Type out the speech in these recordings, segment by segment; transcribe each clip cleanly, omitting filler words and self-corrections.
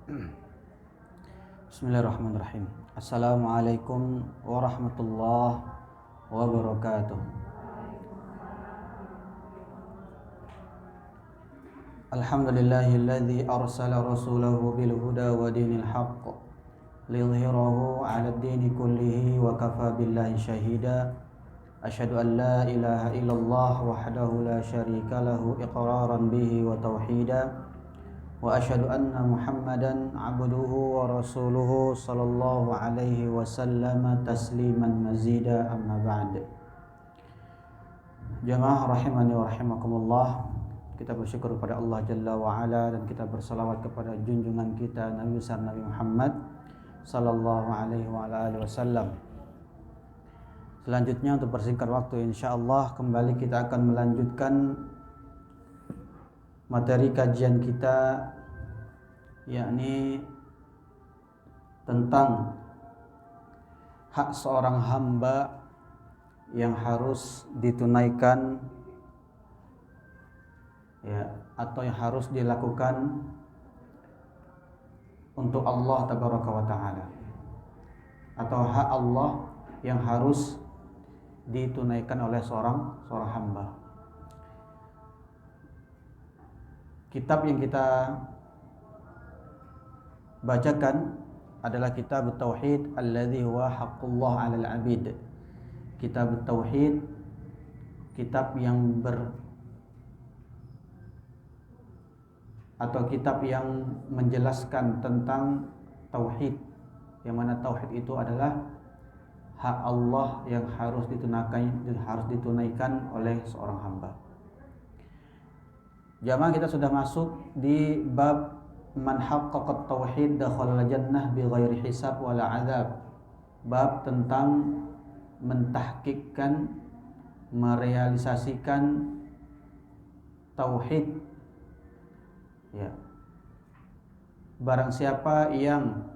Bismillahirrahmanirrahim. Assalamualaikum warahmatullahi wabarakatuh. Alhamdulillahilladzi arsala rasulahu bil huda wa dinil haqq liyudhhirahu 'alad dini kullihi wa kafa billahi shahida. Asyhadu an la ilaha illallah wahdahu la syarika lahu iqraran bihi wa tauhida. Wa asyhadu anna Muhammadan 'abduhu wa rasuluhu sallallahu alaihi wasallam tasliman mazida, amma ba'd. Jamaah rahimani wa rahimakumullah, kita bersyukur kepada Allah Jalla wa Ala dan kita bersalawat kepada junjungan kita Nabi besar Nabi Muhammad sallallahu alaihi wa alihi wasallam. Selanjutnya, untuk persingkat waktu, insyaallah kembali kita akan melanjutkan materi kajian kita, yakni tentang hak seorang hamba yang harus ditunaikan, ya, atau yang harus dilakukan untuk Allah tabaraka wa taala, atau hak Allah yang harus ditunaikan oleh seorang hamba. Kitab yang kita bacakan adalah kitab tauhid alladzi huwa haqqullah 'alal 'abid. Kitab tauhid, kitab yang kitab yang menjelaskan tentang tauhid, yang mana tauhid itu adalah hak Allah yang harus ditunaikan oleh seorang hamba. Jamaah, kita sudah masuk di bab man haqqaqat tauhid dakhala jannah bighairi hisab wala azab. Bab tentang mentahqiqkan, merealisasikan tauhid. Ya. Barang siapa yang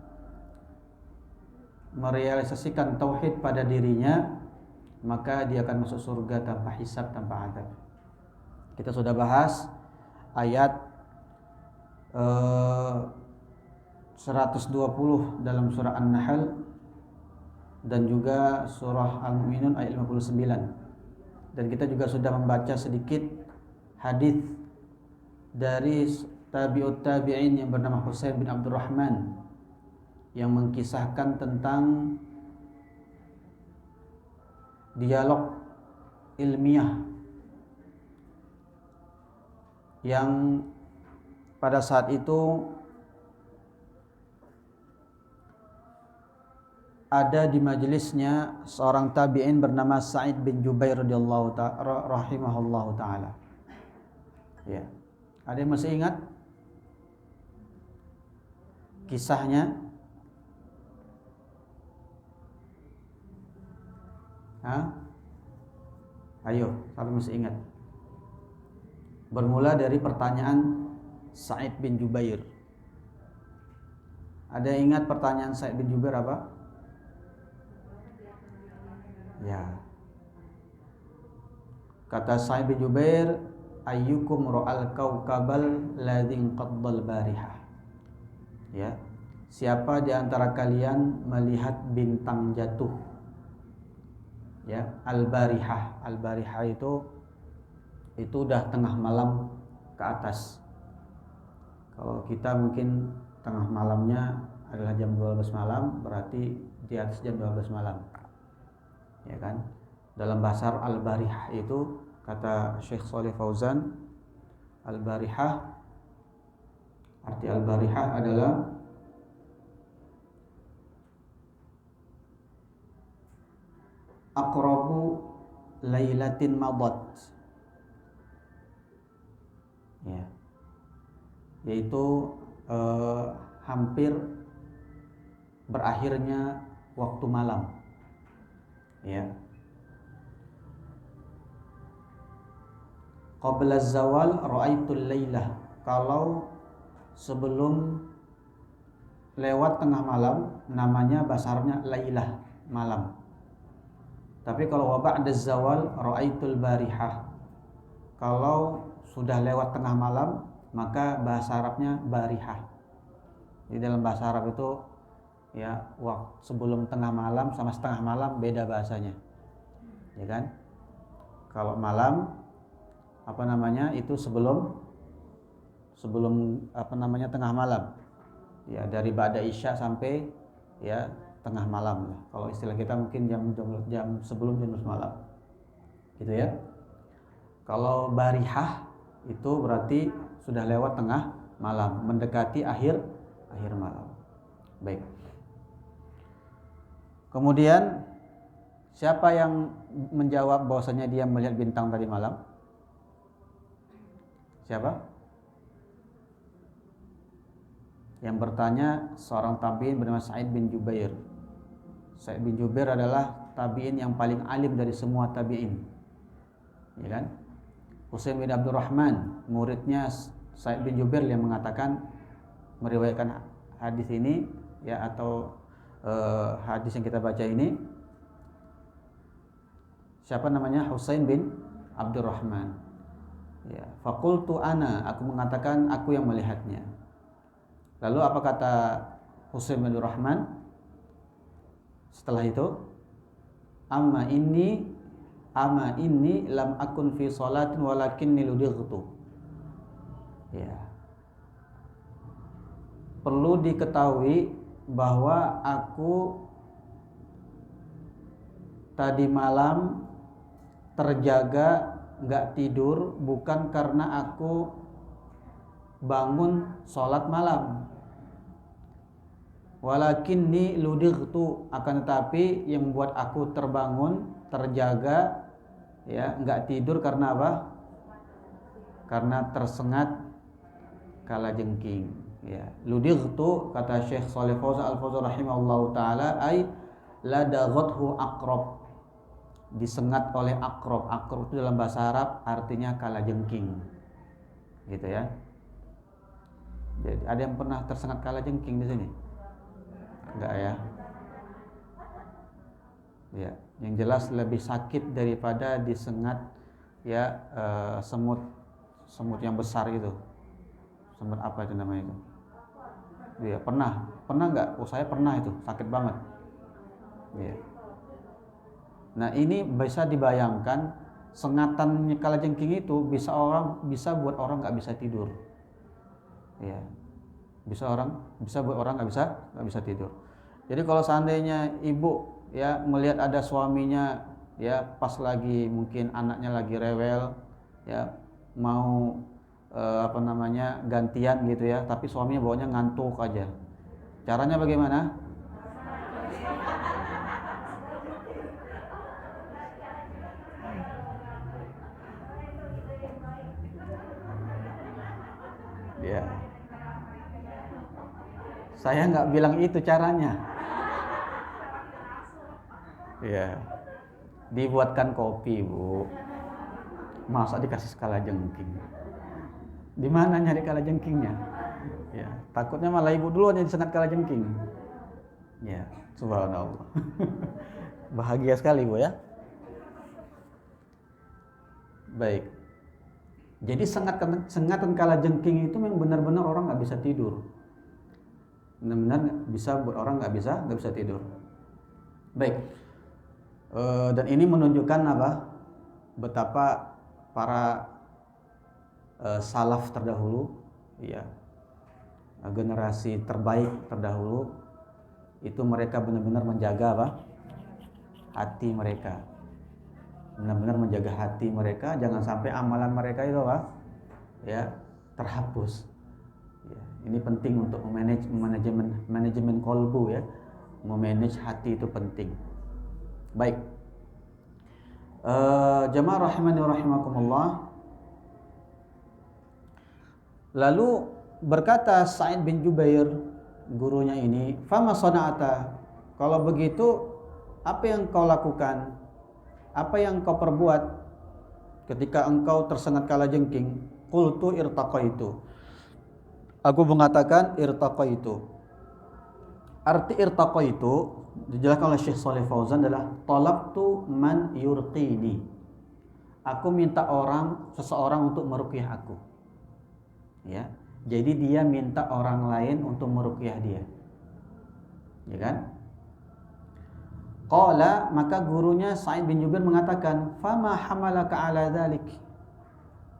merealisasikan tauhid pada dirinya, maka dia akan masuk surga tanpa hisab, tanpa azab. Kita sudah bahas ayat 120 dalam surah An-Nahl dan juga surah Al-Mu'minun ayat 59. Dan kita juga sudah membaca sedikit hadis dari tabi'ut tabi'in yang bernama Husain bin Abdurrahman, yang mengkisahkan tentang dialog ilmiah yang pada saat itu ada di majelisnya seorang tabi'in bernama Sa'id bin Jubair radhiyallahu rahimahullahu taala. Ya. Ada yang masih ingat kisahnya? Ayo, kalau masih ingat. Bermula dari pertanyaan Sa'id bin Jubair. Ada yang ingat pertanyaan Sa'id bin Jubair apa? Ya. Kata Sa'id bin Jubair, ayyukum ra'al kaukabal ladzi qaddal barihah. Ya. Siapa di antara kalian melihat bintang jatuh? Ya, al-barihah. Al-barihah itu udah tengah malam ke atas. Kalau kita mungkin tengah malamnya adalah jam 12 malam, berarti di atas jam 12 malam. Ya kan? Dalam bahasa al-barihah itu, kata Syekh Shalih Fauzan, al-barihah, arti al-barihah adalah aqrabu lailatin madat, ya, yaitu hampir berakhirnya waktu malam, ya. Qabla zawal ra'aitul lailah, kalau sebelum lewat tengah malam namanya bahasa Arabnya lailah, malam. Tapi kalau wa ba'da zawal ra'aitul barihah, kalau sudah lewat tengah malam maka bahasa Arabnya barihah. Di dalam bahasa Arab itu ya waktu sebelum tengah malam sama setengah malam beda bahasanya. Ya kan? Kalau malam itu sebelum tengah malam. Ya, dari ba'da isya sampai ya tengah malam lah. Kalau istilah kita mungkin jam sebelum jam 12 malam. Gitu ya. Kalau barihah itu berarti sudah lewat tengah malam, mendekati akhir malam. Baik. Kemudian siapa yang menjawab bahwasanya dia melihat bintang tadi malam? Siapa? Yang bertanya seorang tabi'in bernama Sa'id bin Jubair. Sa'id bin Jubair adalah tabi'in yang paling alim dari semua tabi'in. Ya kan? Husain bin Abdurrahman, muridnya Sa'id bin Jubair yang meriwayatkan hadis ini ya, atau hadis yang kita baca ini. Siapa namanya? Husain bin Abdurrahman. Ya, faqultu ana, aku mengatakan aku yang melihatnya. Lalu apa kata Husain bin Abdurrahman setelah itu? Amma inni lam akun fi sholatin walakinni ludightu. Ya. Perlu diketahui bahwa aku tadi malam terjaga enggak tidur bukan karena aku bangun sholat malam, walakinni ludightu, akan tetapi yang membuat aku terbangun terjaga ya enggak tidur karena apa? Karena tersengat kalajengking. Ya, ludightu kata Syekh Shalih Al-Fauzan rahimahullahu taala ay ladaghathu aqrab, disengat oleh aqrab. Aqrab itu dalam bahasa Arab artinya kalajengking. Gitu ya. Jadi ada yang pernah tersengat kalajengking di sini? Enggak ya? Ya, yang jelas lebih sakit daripada disengat ya semut yang besar itu. Semut apa itu namanya itu? Ya, pernah enggak? Oh, saya pernah, itu sakit banget. Ya. Nah, ini bisa dibayangkan sengatan kalajengking itu bisa buat orang enggak bisa tidur. Ya, bisa buat orang nggak bisa tidur. Jadi kalau seandainya ibu ya melihat ada suaminya ya pas lagi mungkin anaknya lagi rewel ya mau gantian gitu ya, tapi suaminya bawanya ngantuk aja, caranya bagaimana? Ya. Saya nggak bilang itu caranya. Ya, dibuatkan kopi, Bu. Masa dikasih kalajengking? Di mana nyari kalajengkingnya? Ya, takutnya malah ibu duluan yang disengat kalajengking. Ya, subhanallah. Bahagia sekali, Bu ya. Baik. Jadi sengatan kalajengking itu memang benar-benar orang nggak bisa tidur. Benar-benar bisa buat orang nggak bisa tidur. Baik, dan ini menunjukkan betapa para salaf terdahulu, ya, generasi terbaik terdahulu itu mereka benar-benar menjaga hati mereka, benar-benar menjaga hati mereka, jangan sampai amalan mereka itu ya terhapus. Ya, ini penting untuk manajemen kolbu ya, memanage hati itu penting. Baik, jamaah rahimani wa rahimakumullah. Lalu berkata Sa'id bin Jubair, gurunya ini, fama sana'ata, kalau begitu apa yang kau lakukan, apa yang kau perbuat ketika engkau tersengat kalajengking? Qultu irtaqaitu, aku mengatakan irtaqaitu. Arti irtaqaitu dijelaskan oleh Syekh Shalih Fauzan adalah talabtu man yurqini. Aku minta seseorang untuk meruqyah aku. Ya. Jadi dia minta orang lain untuk meruqyah dia. Ya kan? Qala, maka gurunya Sa'id bin Jubair mengatakan, "Fama hamalaka ala dzalik?"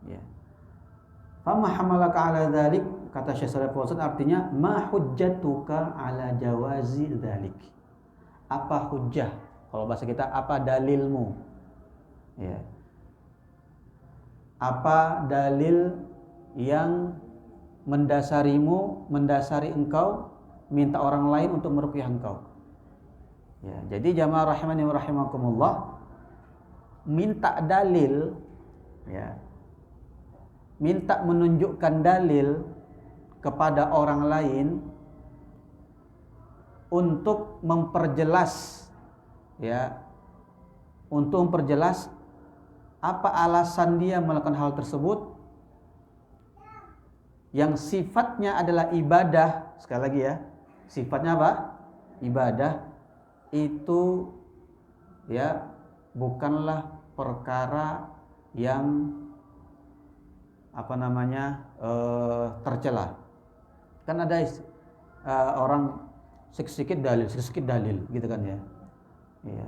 Ya. "Fama hamalaka ala dzalik?" Kata Syekh Shalih Fauzan, artinya ma hujjatuka ala jawazi dzalik. Apa hujjah? Kalau bahasa kita, apa dalilmu? Ya. Apa dalil yang mendasari engkau minta orang lain untuk meruqyah engkau? Ya, jadi jamaah rahimani wa rahimakumullah, minta dalil, ya, minta menunjukkan dalil kepada orang lain untuk memperjelas, ya, untuk memperjelas apa alasan dia melakukan hal tersebut yang sifatnya adalah ibadah. Sekali lagi ya, sifatnya apa? Ibadah. Itu ya bukanlah perkara yang tercela. Kan ada orang sedikit dalil gitu kan ya. Iya.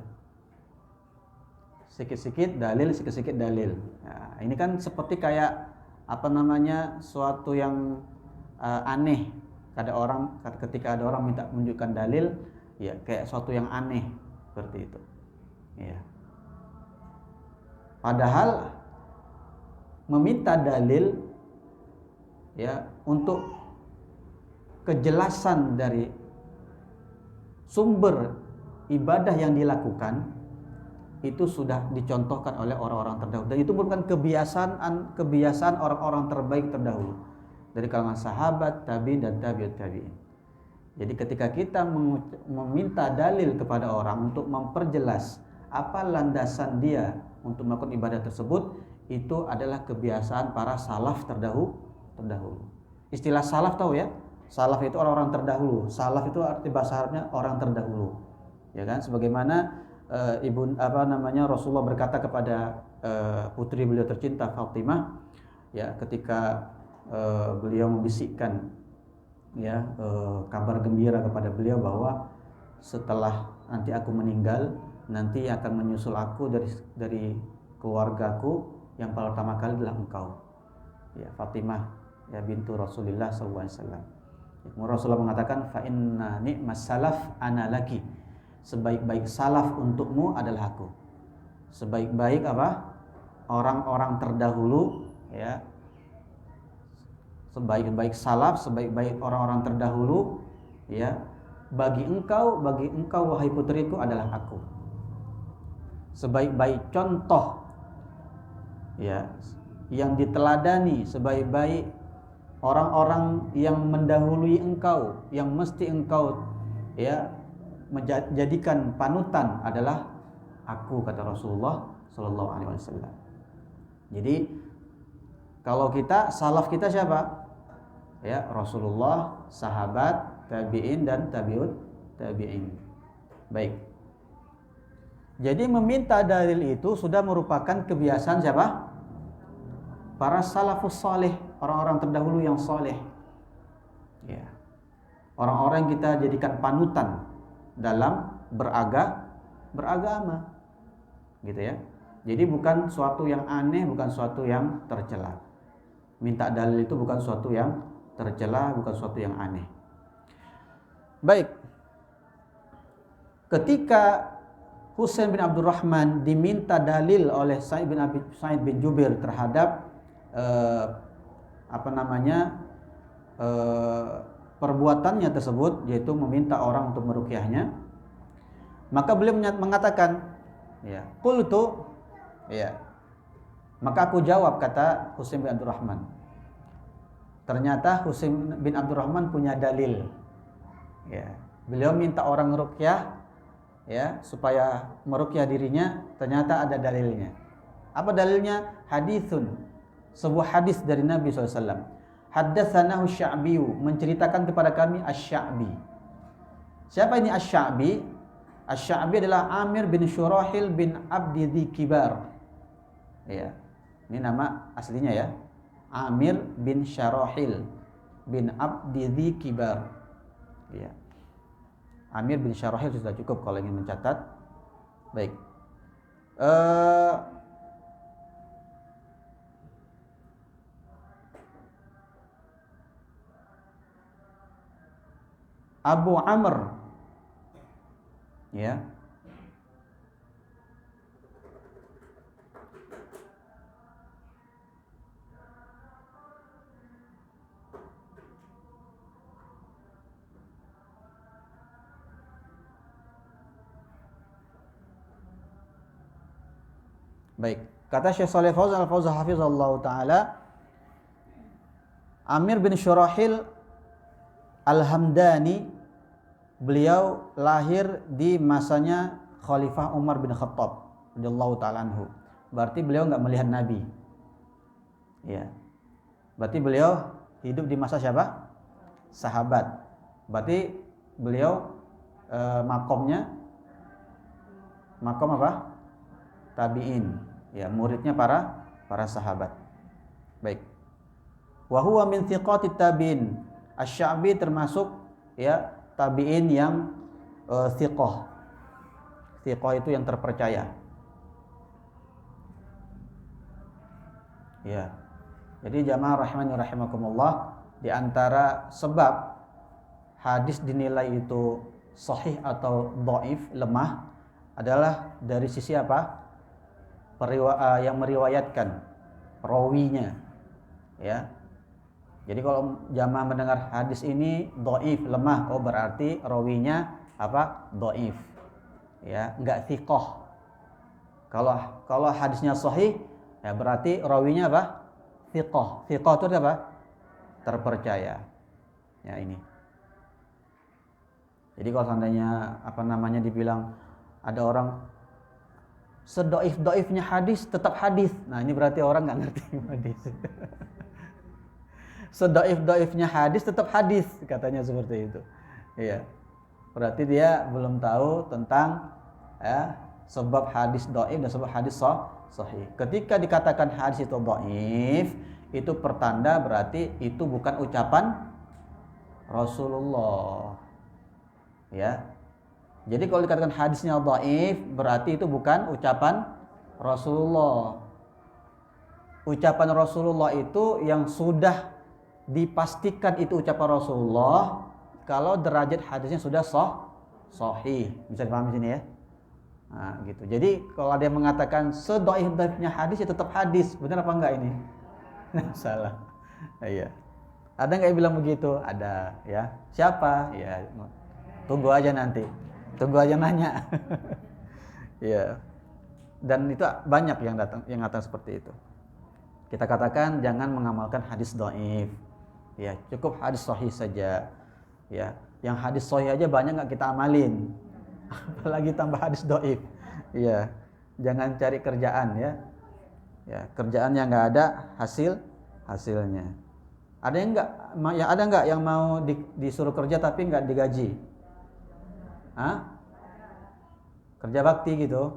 Sedikit dalil. Nah, ini kan seperti kayak suatu yang aneh. Ketika ada orang minta menunjukkan dalil, ya kayak suatu yang aneh seperti itu. Ya. Padahal meminta dalil, ya, untuk kejelasan dari sumber ibadah yang dilakukan itu sudah dicontohkan oleh orang-orang terdahulu, dan itu merupakan kebiasaan orang-orang terbaik terdahulu dari kalangan sahabat, tabi'in dan tabi'ut tabi'in. Jadi ketika kita meminta dalil kepada orang untuk memperjelas apa landasan dia untuk melakukan ibadah tersebut, itu adalah kebiasaan para salaf terdahulu. Istilah salaf tahu ya? Salaf itu orang-orang terdahulu. Salaf itu arti bahasa Arabnya orang terdahulu. Ya kan? Sebagaimana Rasulullah berkata kepada putri beliau tercinta Fatimah, ya, ketika beliau membisikkan, ya, kabar gembira kepada beliau bahwa setelah nanti aku meninggal, nanti akan menyusul aku dari keluargaku yang pertama kali adalah engkau, ya, Fatimah, ya, bintu Rasulullah SAW. Rasulullah mengatakan, fa inna ni'mas salaf ana laki, sebaik-baik salaf untukmu adalah aku. Sebaik-baik orang-orang terdahulu, ya, sebaik-baik salaf, sebaik-baik orang-orang terdahulu, ya, bagi engkau wahai putriku adalah aku. Sebaik-baik contoh, ya, yang diteladani, sebaik-baik orang-orang yang mendahului engkau, yang mesti engkau, ya, menjadikan panutan adalah aku, kata Rasulullah Sallallahu Alaihi Wasallam. Jadi kalau kita, salaf kita siapa? Ya, Rasulullah, sahabat, tabi'in dan tabi'ut tabi'in. Baik. Jadi meminta dalil itu sudah merupakan kebiasaan siapa? Para salafus saleh, orang-orang terdahulu yang saleh. Ya. Orang-orang yang kita jadikan panutan dalam beragama. Gitu ya. Jadi bukan suatu yang aneh, bukan suatu yang tercela. Minta dalil itu bukan suatu yang tercela, bukan suatu yang aneh. Baik. Ketika Husain bin Abdurrahman diminta dalil oleh Sa'id bin Jubair terhadap perbuatannya tersebut, yaitu meminta orang untuk meruqyahnya, maka beliau mengatakan, ya, qultu, ya, maka aku jawab, kata Husain bin Abdurrahman. Ternyata Husain bin Abdurrahman punya dalil. Ya, beliau minta orang meruqyah, ya, supaya meruqyah dirinya, ternyata ada dalilnya. Apa dalilnya? Haditsun, sebuah hadis dari Nabi SAW. Haddatsanahu Sya'biyu, menceritakan kepada kami Asy-Sya'bi. Siapa ini Asy-Sya'bi? Asy-Sya'bi adalah Amir bin Syurahil bin Abdi Dzikibar. Ya, ini nama aslinya ya, Amir bin Syarahil bin Abdi Dzi Kibar. Ya. Amir bin Syarahil sudah cukup kalau ingin mencatat. Baik. Abu Amr, ya. Baik, kata Syekh Shalih Fauzan Al-Fauzan hafizallahu taala, Amir bin Syurahil Al-Hamdani, beliau lahir di masanya Khalifah Umar bin Khattab radhiyallahu taala anhu. Berarti beliau enggak melihat Nabi. Ya. Berarti beliau hidup di masa siapa? Sahabat. Berarti beliau makomnya makom apa? Tabi'in. Ya, muridnya para sahabat. Baik. Wa huwa min thiqatit tabi'in. Asy-Sya'bi termasuk ya tabi'in yang thiqah. Thiqah itu yang terpercaya. Ya. Jadi jamaah rahimani rahimakumullah, di antara sebab hadis dinilai itu sahih atau dhaif, lemah, adalah dari sisi apa? Yang meriwayatkan, rawinya. Ya. Jadi kalau jamaah mendengar hadis ini dhaif, lemah, oh berarti rawinya apa? Dhaif. Ya, enggak thiqah. Kalau hadisnya sahih, ya berarti rawinya apa? Thiqah. Thiqah itu apa? Terpercaya. Ya ini. Jadi kalau seandainya dibilang ada orang sedoif-doifnya hadis tetap hadis. Nah, ini berarti orang nggak ngerti hadis. Sedoif-doifnya hadis tetap hadis, katanya seperti itu. Iya. Berarti dia belum tahu tentang ya, sebab hadis doif dan sebab hadis sahih. Ketika dikatakan hadis itu doif, itu pertanda berarti itu bukan ucapan Rasulullah. Ya. Jadi kalau dikatakan hadisnya dhaif, berarti itu bukan ucapan Rasulullah. Ucapan Rasulullah itu yang sudah dipastikan itu ucapan Rasulullah kalau derajat hadisnya sudah sahih. Bisa dipahami sini ya? Nah, gitu. Jadi kalau ada yang mengatakan sedhaif-dhaifnya hadis, ya tetap hadis. Benar apa enggak ini? Salah. Iya. Ada enggak yang bilang begitu? Ada, ya. Siapa? Ya, tunggu aja nanti. Tunggu aja nanya. Ya. Dan itu banyak yang datang seperti itu. Kita katakan jangan mengamalkan hadis dhaif. Ya, cukup hadis sahih saja. Ya, yang hadis sahih aja banyak enggak kita amalin. Apalagi tambah hadis dhaif. Ya. Jangan cari kerjaan ya. Ya, kerjaan yang enggak ada hasilnya. Ada enggak yang mau disuruh kerja tapi enggak digaji? Hah? Kerja bakti gitu.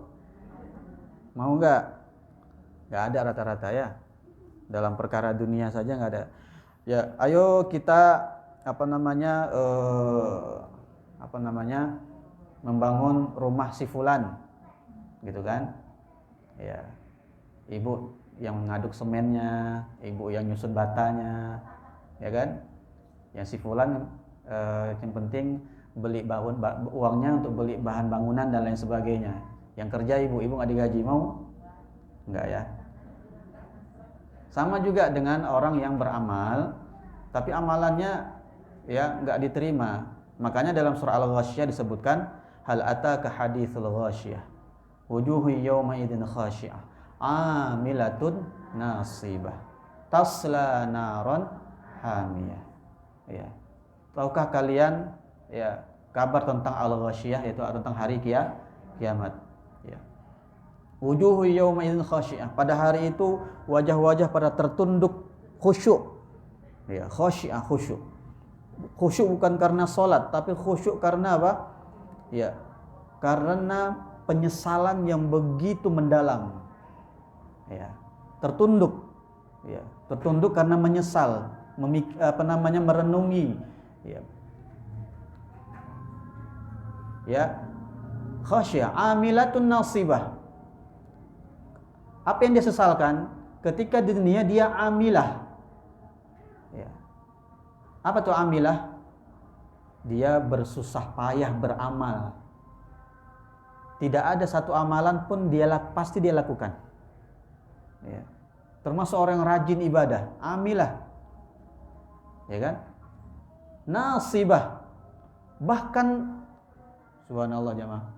Mau enggak? Enggak ada rata-rata ya. Dalam perkara dunia saja enggak ada. Ya, ayo kita membangun rumah si fulan. Gitu kan? Ya. Ibu yang mengaduk semennya, ibu yang nyusun batanya, ya kan? Yang si fulan yang penting beli uangnya untuk beli bahan bangunan dan lain sebagainya. Yang kerja ibu nggak digaji, mau? Enggak ya. Sama juga dengan orang yang beramal tapi amalannya ya nggak diterima. Makanya dalam surah Al-Ghasyiyah disebutkan hal ataka haditsul ghasyiyah wujuhu yawma idzin khashi'ah amilatun nasibah tasla naron hamiyah. Ya. Tahukah kalian ya kabar tentang Al-Ghasyiyah, yaitu tentang hari kiamat. Ya. Wujuhu yawma idzin khashi'ah. Pada hari itu wajah-wajah pada tertunduk khusyuk. Ya, khashi'ah, khusyuk. Khusyuk bukan karena salat, tapi khusyuk karena apa? Ya. Karena penyesalan yang begitu mendalam. Ya. Tertunduk. Ya, tertunduk karena menyesal. merenungi, ya khasyah, amilatun nasibah. Apa yang dia sesalkan ketika di dunia dia amilah, ya. Apa tuh amilah? Dia bersusah payah beramal, tidak ada satu amalan pun pasti dia lakukan, ya. Termasuk orang yang rajin ibadah, amilah, ya kan? Nasibah, bahkan subhanallah jamaah,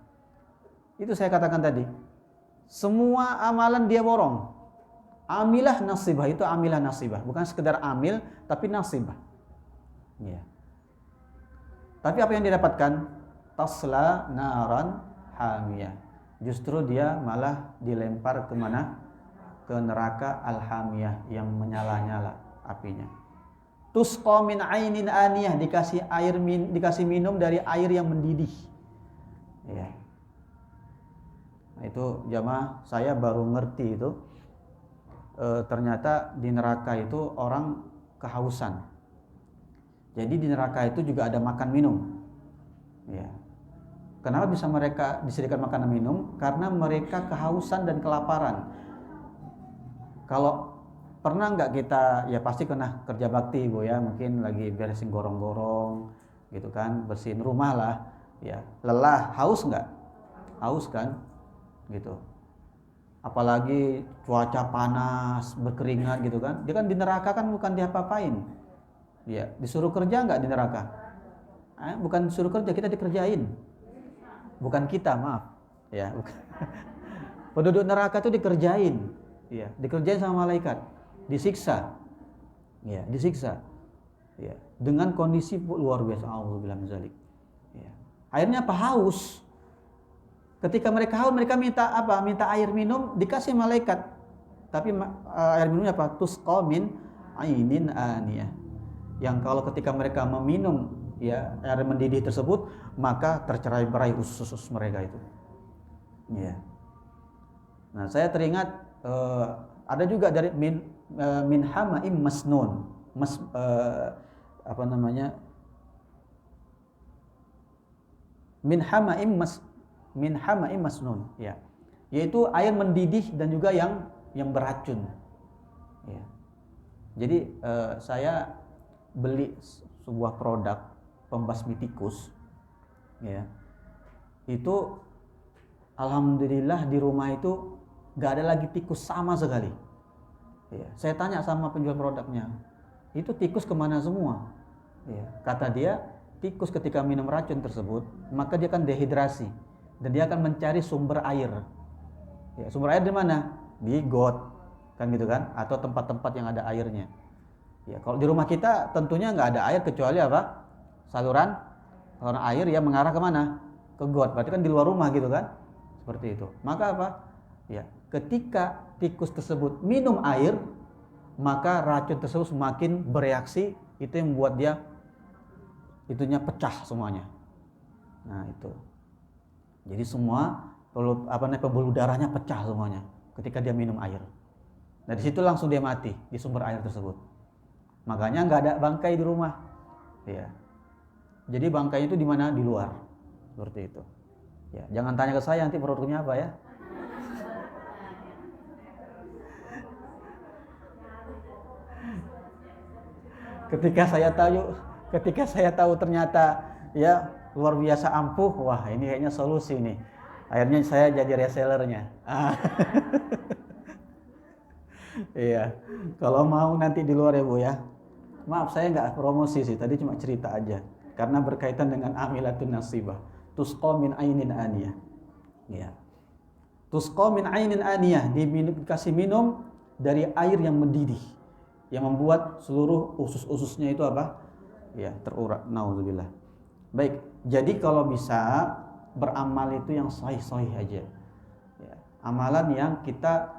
itu saya katakan tadi, semua amalan dia borong. Amilah nasibah, itu amilah nasibah, bukan sekedar amil tapi nasibah, ya. Tapi apa yang dia dapatkan? Tasla naran hamiyah, justru dia malah dilempar kemana? Ke neraka al-hamiyah, yang menyala-nyala apinya. Tusqa min ainin aniyah, dikasih minum dari air yang mendidih, ya. Nah, itu jamaah, saya baru ngerti itu, ternyata di neraka itu orang kehausan. Jadi di neraka itu juga ada makan minum, ya. Kenapa bisa mereka disediakan makanan minum? Karena mereka kehausan dan kelaparan. Kalau pernah nggak kita, ya pasti pernah kerja bakti Bu ya, mungkin lagi beresin gorong-gorong gitu kan, bersihin rumah lah, ya. Lelah, haus nggak? Haus kan, gitu. Apalagi cuaca panas, berkeringat gitu kan. Dia kan di neraka kan bukan diapa-apain, ya. Disuruh kerja nggak di neraka? Bukan disuruh kerja, kita dikerjain. Bukan kita, maaf, ya. Bukan. Penduduk neraka itu dikerjain, ya. Dikerjain sama malaikat, disiksa, ya, disiksa, ya. Dengan kondisi luar biasa, auzubillahi min zalik, ya. Akhirnya apa? Haus. Ketika mereka haus, mereka minta apa? Minta air minum, dikasih malaikat. Tapi air minumnya apa? Tusqa min ainin aniyah. Yang kalau ketika mereka meminum, ya, air mendidih tersebut, maka tercerai-berai usus mereka itu, ya. Nah, saya teringat ada juga dari min hamaim masnun, min hamaim masnun, ya, yaitu air mendidih dan juga yang beracun, ya. Jadi saya beli sebuah produk pembasmi tikus, ya. Itu alhamdulillah di rumah itu gak ada lagi tikus sama sekali, ya. Saya tanya sama penjual produknya, itu tikus kemana semua, ya. Kata dia, tikus ketika minum racun tersebut, maka dia akan dehidrasi dan dia akan mencari sumber air, ya. Sumber air di mana? Di got, kan gitu kan, atau tempat-tempat yang ada airnya, ya. Kalau di rumah kita tentunya nggak ada air kecuali apa? Saluran air yang mengarah kemana? Ke got, berarti kan di luar rumah gitu kan, seperti itu. Maka apa? Ya, ketika tikus tersebut minum air, maka racun tersebut semakin bereaksi, itu yang membuat dia itunya pecah semuanya. Nah, itu. Jadi semua pembuluh darahnya pecah semuanya ketika dia minum air. Nah, di situ langsung dia mati di sumber air tersebut. Makanya nggak ada bangkai di rumah, ya. Jadi bangkai itu di mana? Di luar, seperti itu. Ya, jangan tanya ke saya nanti produknya apa ya. Ketika saya tahu ternyata ya luar biasa ampuh, wah ini kayaknya solusi nih. Akhirnya saya jadi resellernya. Iya, kalau mau nanti di luar ya Bu ya. Maaf saya nggak promosi sih, tadi cuma cerita aja. Karena berkaitan dengan amilatun nasibah. Tusqa min ainin aniyah. Ya. Tusqa min ainin aniyah, dikasih minum dari air yang mendidih, yang membuat seluruh usus-ususnya itu apa? Ya, terurat. Nauzubillah. Baik, jadi kalau bisa beramal itu yang sahih-sahih aja. Ya, amalan yang kita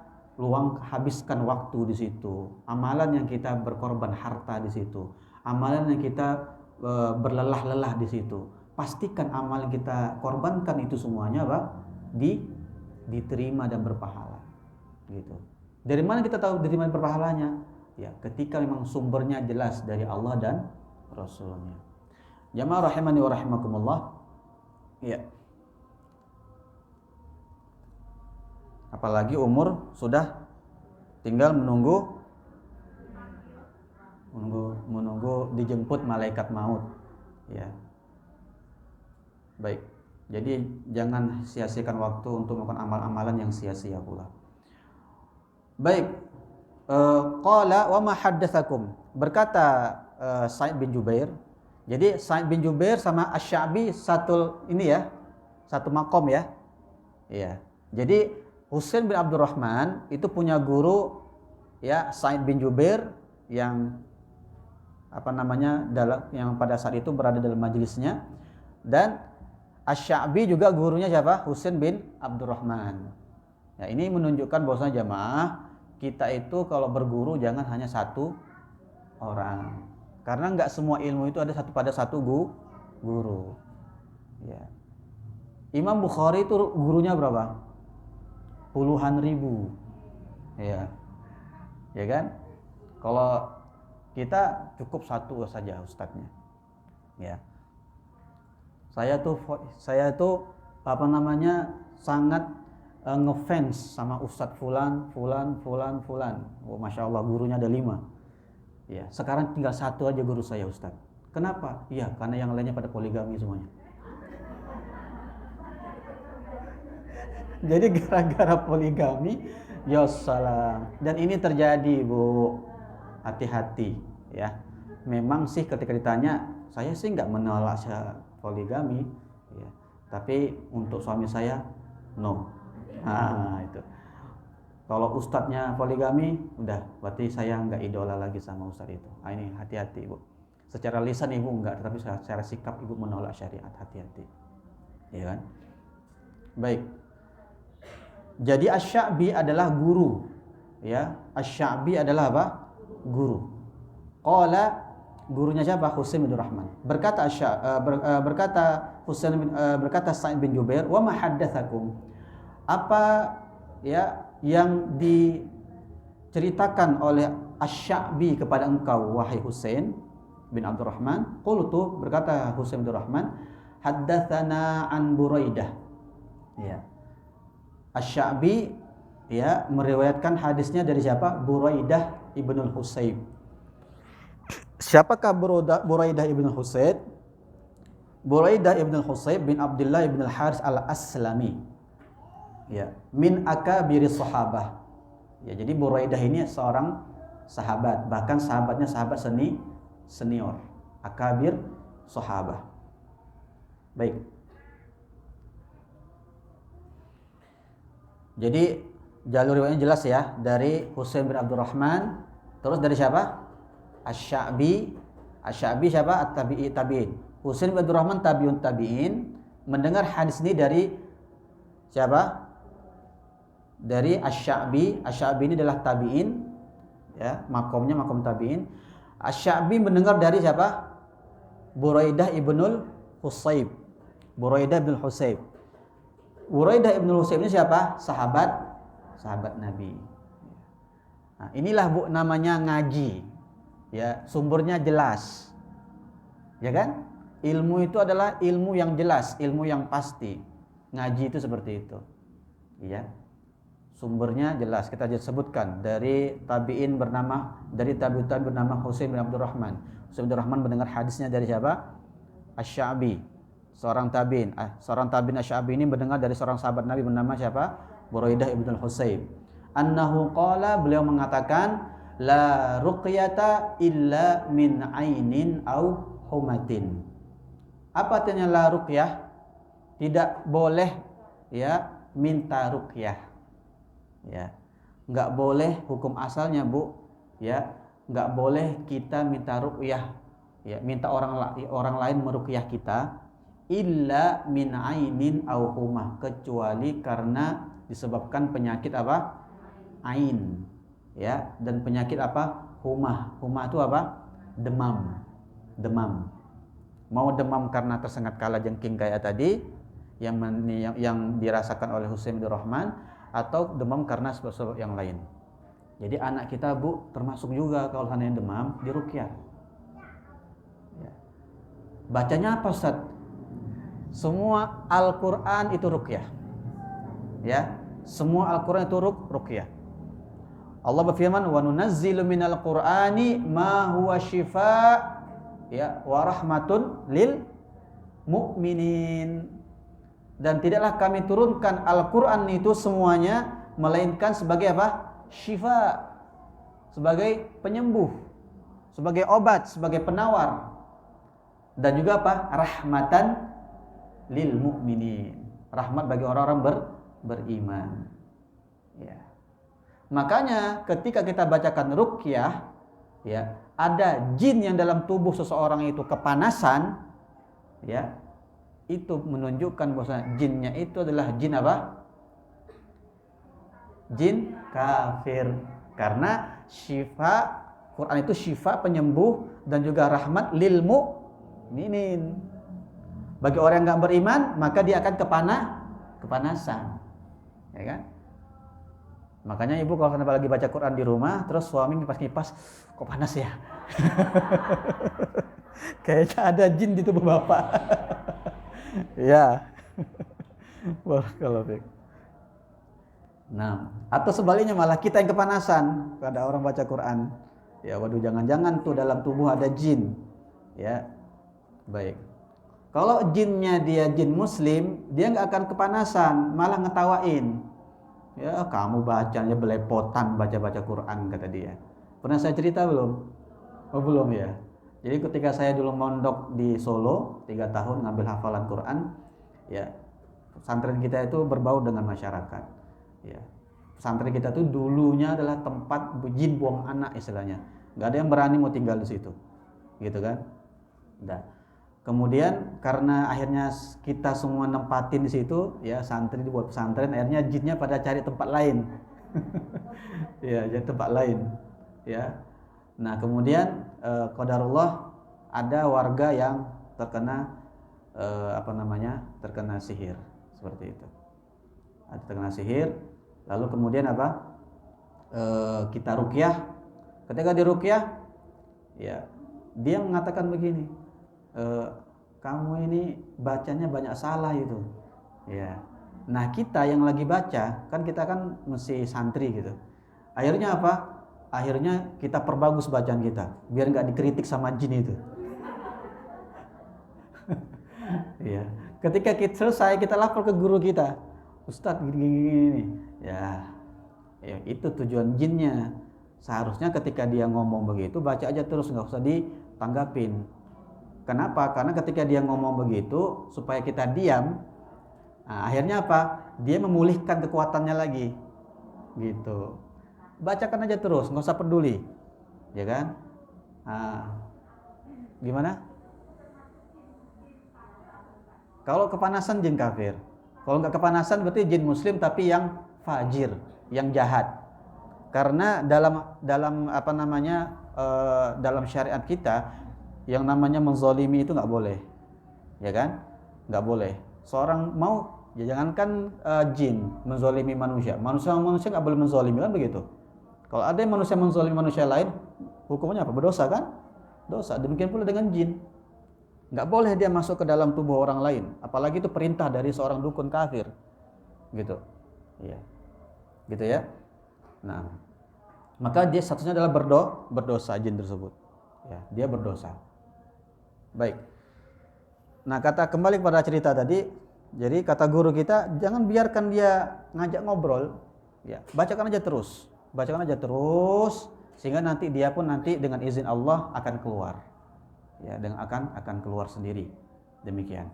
habiskan waktu di situ, amalan yang kita berkorban harta di situ, amalan yang kita berlelah-lelah di situ. Pastikan amal yang kita korbankan itu semuanya diterima dan berpahala. Gitu. Dari mana kita tahu diterima dan berpahalanya? Ya, ketika memang sumbernya jelas dari Allah dan Rasulnya. Jamaah rahimani wa rahimakumullah. Ya. Apalagi umur sudah tinggal menunggu dijemput malaikat maut. Ya. Baik. Jadi jangan sia-siakan waktu untuk melakukan amal-amalan yang sia-sia pula. Baik. Qala wa ma haddatsakum. Berkata Sa'id bin Jubair. Jadi Sa'id bin Jubair sama Asy-Sya'bi satu ini ya. Satu makom ya. Iya. Jadi Husain bin Abdurrahman itu punya guru ya Sa'id bin Jubair yang yang pada saat itu berada dalam majelisnya, dan Asy-Sya'bi juga gurunya siapa? Husain bin Abdurrahman. Ya, ini menunjukkan bahwasanya jamaah kita itu kalau berguru jangan hanya satu orang. Karena enggak semua ilmu itu ada satu guru. Ya. Imam Bukhari itu gurunya berapa? Puluhan ribu. Ya. Ya kan? Kalau kita cukup satu saja ustadznya. Ya. Saya tuh sangat ngefans sama Ustadz fulan. Oh, Masya Allah, gurunya ada 5. Ya, sekarang tinggal satu aja guru saya Ustadz. Kenapa? Iya, karena yang lainnya pada poligami semuanya. Jadi gara-gara poligami, ya salam. Dan ini terjadi, Bu. Hati-hati ya. Memang sih ketika ditanya, saya sih nggak menolak poligami ya. Tapi untuk suami saya no. Nah, itu. Kalau ustadznya poligami, udah berarti saya nggak idola lagi sama ustadz itu. Nah, ini hati-hati, Bu. Secara lisan ibu enggak, tetapi secara sikap ibu menolak syariat. Hati-hati. Ya kan? Baik. Jadi Asy-Sya'bi adalah guru. Ya, Asy-Sya'bi adalah apa? Guru. Qala, gurunya siapa? Husain bin Rahman. Berkata Sa'id bin Jubair, "Wa ma haddatsakum?" Apa ya yang diceritakan oleh Asy-Sya'bi kepada engkau wahai Husain bin Abdurrahman? Qultu, berkata Husain bin Rahman, "Haddatsana an Buraidah." Ya. Asy-Sya'bi ya meriwayatkan hadisnya dari siapa? Buraidah ibnul Husayb. Siapakah Buraidah ibnul Husayb? Buraidah ibnul Husayb bin Abdullah ibn al-Haris al-Aslami. Ya, min akabiri sahabah. Ya, jadi Buraidah ini seorang sahabat, bahkan sahabatnya sahabat senior, akabir sahabah. Baik. Jadi jalur riwayatnya jelas ya, dari Husain bin Abdurrahman, terus dari siapa? Asy-Sya'bi. Asy-Sya'bi siapa? Tabi'in. Husain bin Abdurrahman tabi'un tabi'in, mendengar hadis ini dari siapa? Dari Asy-Sya'bi. Asy-Sya'bi ini adalah tabi'in ya, makomnya makom tabi'in. Asy-Sya'bi mendengar dari siapa? Buraidah ibnul Husayb. Buraidah ibnul Husayb. Buraidah ibnul Husayb ini siapa? Sahabat Nabi. Nah, inilah Bu namanya ngaji. Ya, sumbernya jelas. Ya kan? Ilmu itu adalah ilmu yang jelas, ilmu yang pasti. Ngaji itu seperti itu. Ya. Sumbernya jelas. Kita aja sebutkan dari tabi'in bernama Husain bin Abdurrahman. Husain bin Abdurrahman mendengar hadisnya dari siapa? Asy-Sya'bi. Seorang tabi'in Asy-Sya'bi ini mendengar dari seorang sahabat Nabi bernama siapa? Buraidah ibnul Husayb. Annahu qala, beliau mengatakan, la ruqyata illa min ainin au humatin. Apa artinya la ruqyah? Tidak boleh ya minta ruqyah. Ya. Enggak boleh, hukum asalnya Bu, ya, enggak boleh kita minta ruqyah. Ya, minta orang lain meruqyah kita illa min ainin au humah, kecuali karena disebabkan penyakit apa? Ain. Ya, dan penyakit apa? Humah. Humah itu apa? Demam. Mau demam karena tersengat kalajengking kayak tadi yang dirasakan oleh Husain bin Rahman, atau demam karena sebab yang lain. Jadi anak kita Bu termasuk juga kalau hanya demam diruqyah. Ya. Bacanya apa Ustaz? Semua Al-Qur'an itu ruqyah. Ya, semua Al-Qur'an itu ruqyah. Allah berfirman, "Wa nunazzilu minal Qur'ani ma huwa syifaa ya wa rahmatun lil mu'minin." Dan tidaklah kami turunkan Al-Qur'an itu semuanya melainkan sebagai apa? Syifa, sebagai penyembuh, sebagai obat, sebagai penawar. Dan juga apa? Rahmatan lil mu'minin. Rahmat bagi orang-orang beriman. Ya. Makanya ketika kita bacakan ruqyah, ya, ada jin yang dalam tubuh seseorang itu kepanasan, ya, itu menunjukkan bahwa jinnya itu adalah jin apa? Jin kafir. Karena syifa, Quran itu syifa penyembuh dan juga rahmat lil mu'minin. Bagi orang yang enggak beriman, maka dia akan kepanasan. Ya kan? Makanya ibu kalau lagi baca Quran di rumah, terus suami kipas-kipas, kok panas ya? Kayaknya ada jin di tubuh bapak. Ya. Barakallahu fiik. Nah, atau sebaliknya malah kita yang kepanasan pada orang baca Quran. Ya, waduh, jangan-jangan tuh dalam tubuh ada jin. Ya. Baik. Kalau jinnya dia jin muslim, dia nggak akan kepanasan, malah ngetawain. Ya, kamu bacanya belepotan baca-baca Quran, kata dia. Pernah saya cerita belum? Oh, belum ya. Jadi ketika saya dulu mondok di Solo 3 tahun ngambil hafalan Quran, ya, pesantren kita itu berbaur dengan masyarakat. Ya. Pesantren kita tuh dulunya adalah tempat jin buang anak istilahnya. Nggak ada yang berani mau tinggal di situ. Gitu kan? Nah, kemudian karena akhirnya kita semua nempatin di situ, ya, santri dibuat pesantren, akhirnya jinnya pada cari tempat lain. Ya, jadi tempat lain. Ya. Nah, kemudian qadarullah ada warga yang terkena terkena sihir seperti itu. Ada terkena sihir, lalu kemudian apa? Kita ruqyah. Ketika diruqyah, ya, dia mengatakan begini, kamu ini bacanya banyak salah itu, ya. Nah, kita yang lagi baca kan kita kan mesti santri gitu. Akhirnya apa? Akhirnya kita perbagus bacaan kita biar nggak dikritik sama jin itu. Ya. Ketika kita selesai, kita lapor ke guru kita, Ustadz gini. Ya, itu tujuan jinnya. Seharusnya ketika dia ngomong begitu, baca aja terus, nggak usah ditanggapin. Kenapa? Karena ketika dia ngomong begitu, supaya kita diam, nah, akhirnya apa? Dia memulihkan kekuatannya lagi, gitu. Bacakan aja terus, nggak usah peduli, ya kan? Nah, gimana? Kalau kepanasan jin kafir, kalau nggak kepanasan berarti jin muslim tapi yang fajir, yang jahat. Karena dalam syariat kita, yang namanya menzalimi itu nggak boleh, ya kan? Nggak boleh. Seorang mau, ya jangankan jin menzalimi manusia nggak boleh menzalimi, kan begitu. Kalau ada yang manusia menzalimi manusia lain, hukumnya apa? Berdosa kan? Dosa. Demikian pula dengan jin. Nggak boleh dia masuk ke dalam tubuh orang lain, apalagi itu perintah dari seorang dukun kafir, gitu. Iya, gitu ya. Nah, maka dia statusnya adalah berdosa jin tersebut. Ya, dia berdosa. Baik. Nah, kembali pada cerita tadi. Jadi kata guru kita, jangan biarkan dia ngajak ngobrol. Ya, bacakan aja terus sehingga nanti dia pun nanti dengan izin Allah akan keluar. Ya, dengan akan keluar sendiri. Demikian.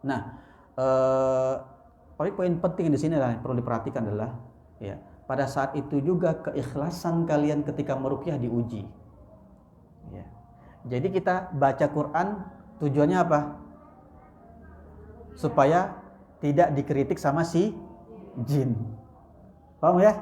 Nah, poin penting di sini adalah perlu diperhatikan adalah, ya, pada saat itu juga keikhlasan kalian ketika meruqyah diuji. Ya. Jadi kita baca Quran tujuannya apa? Supaya tidak dikritik sama si jin. Paham ya?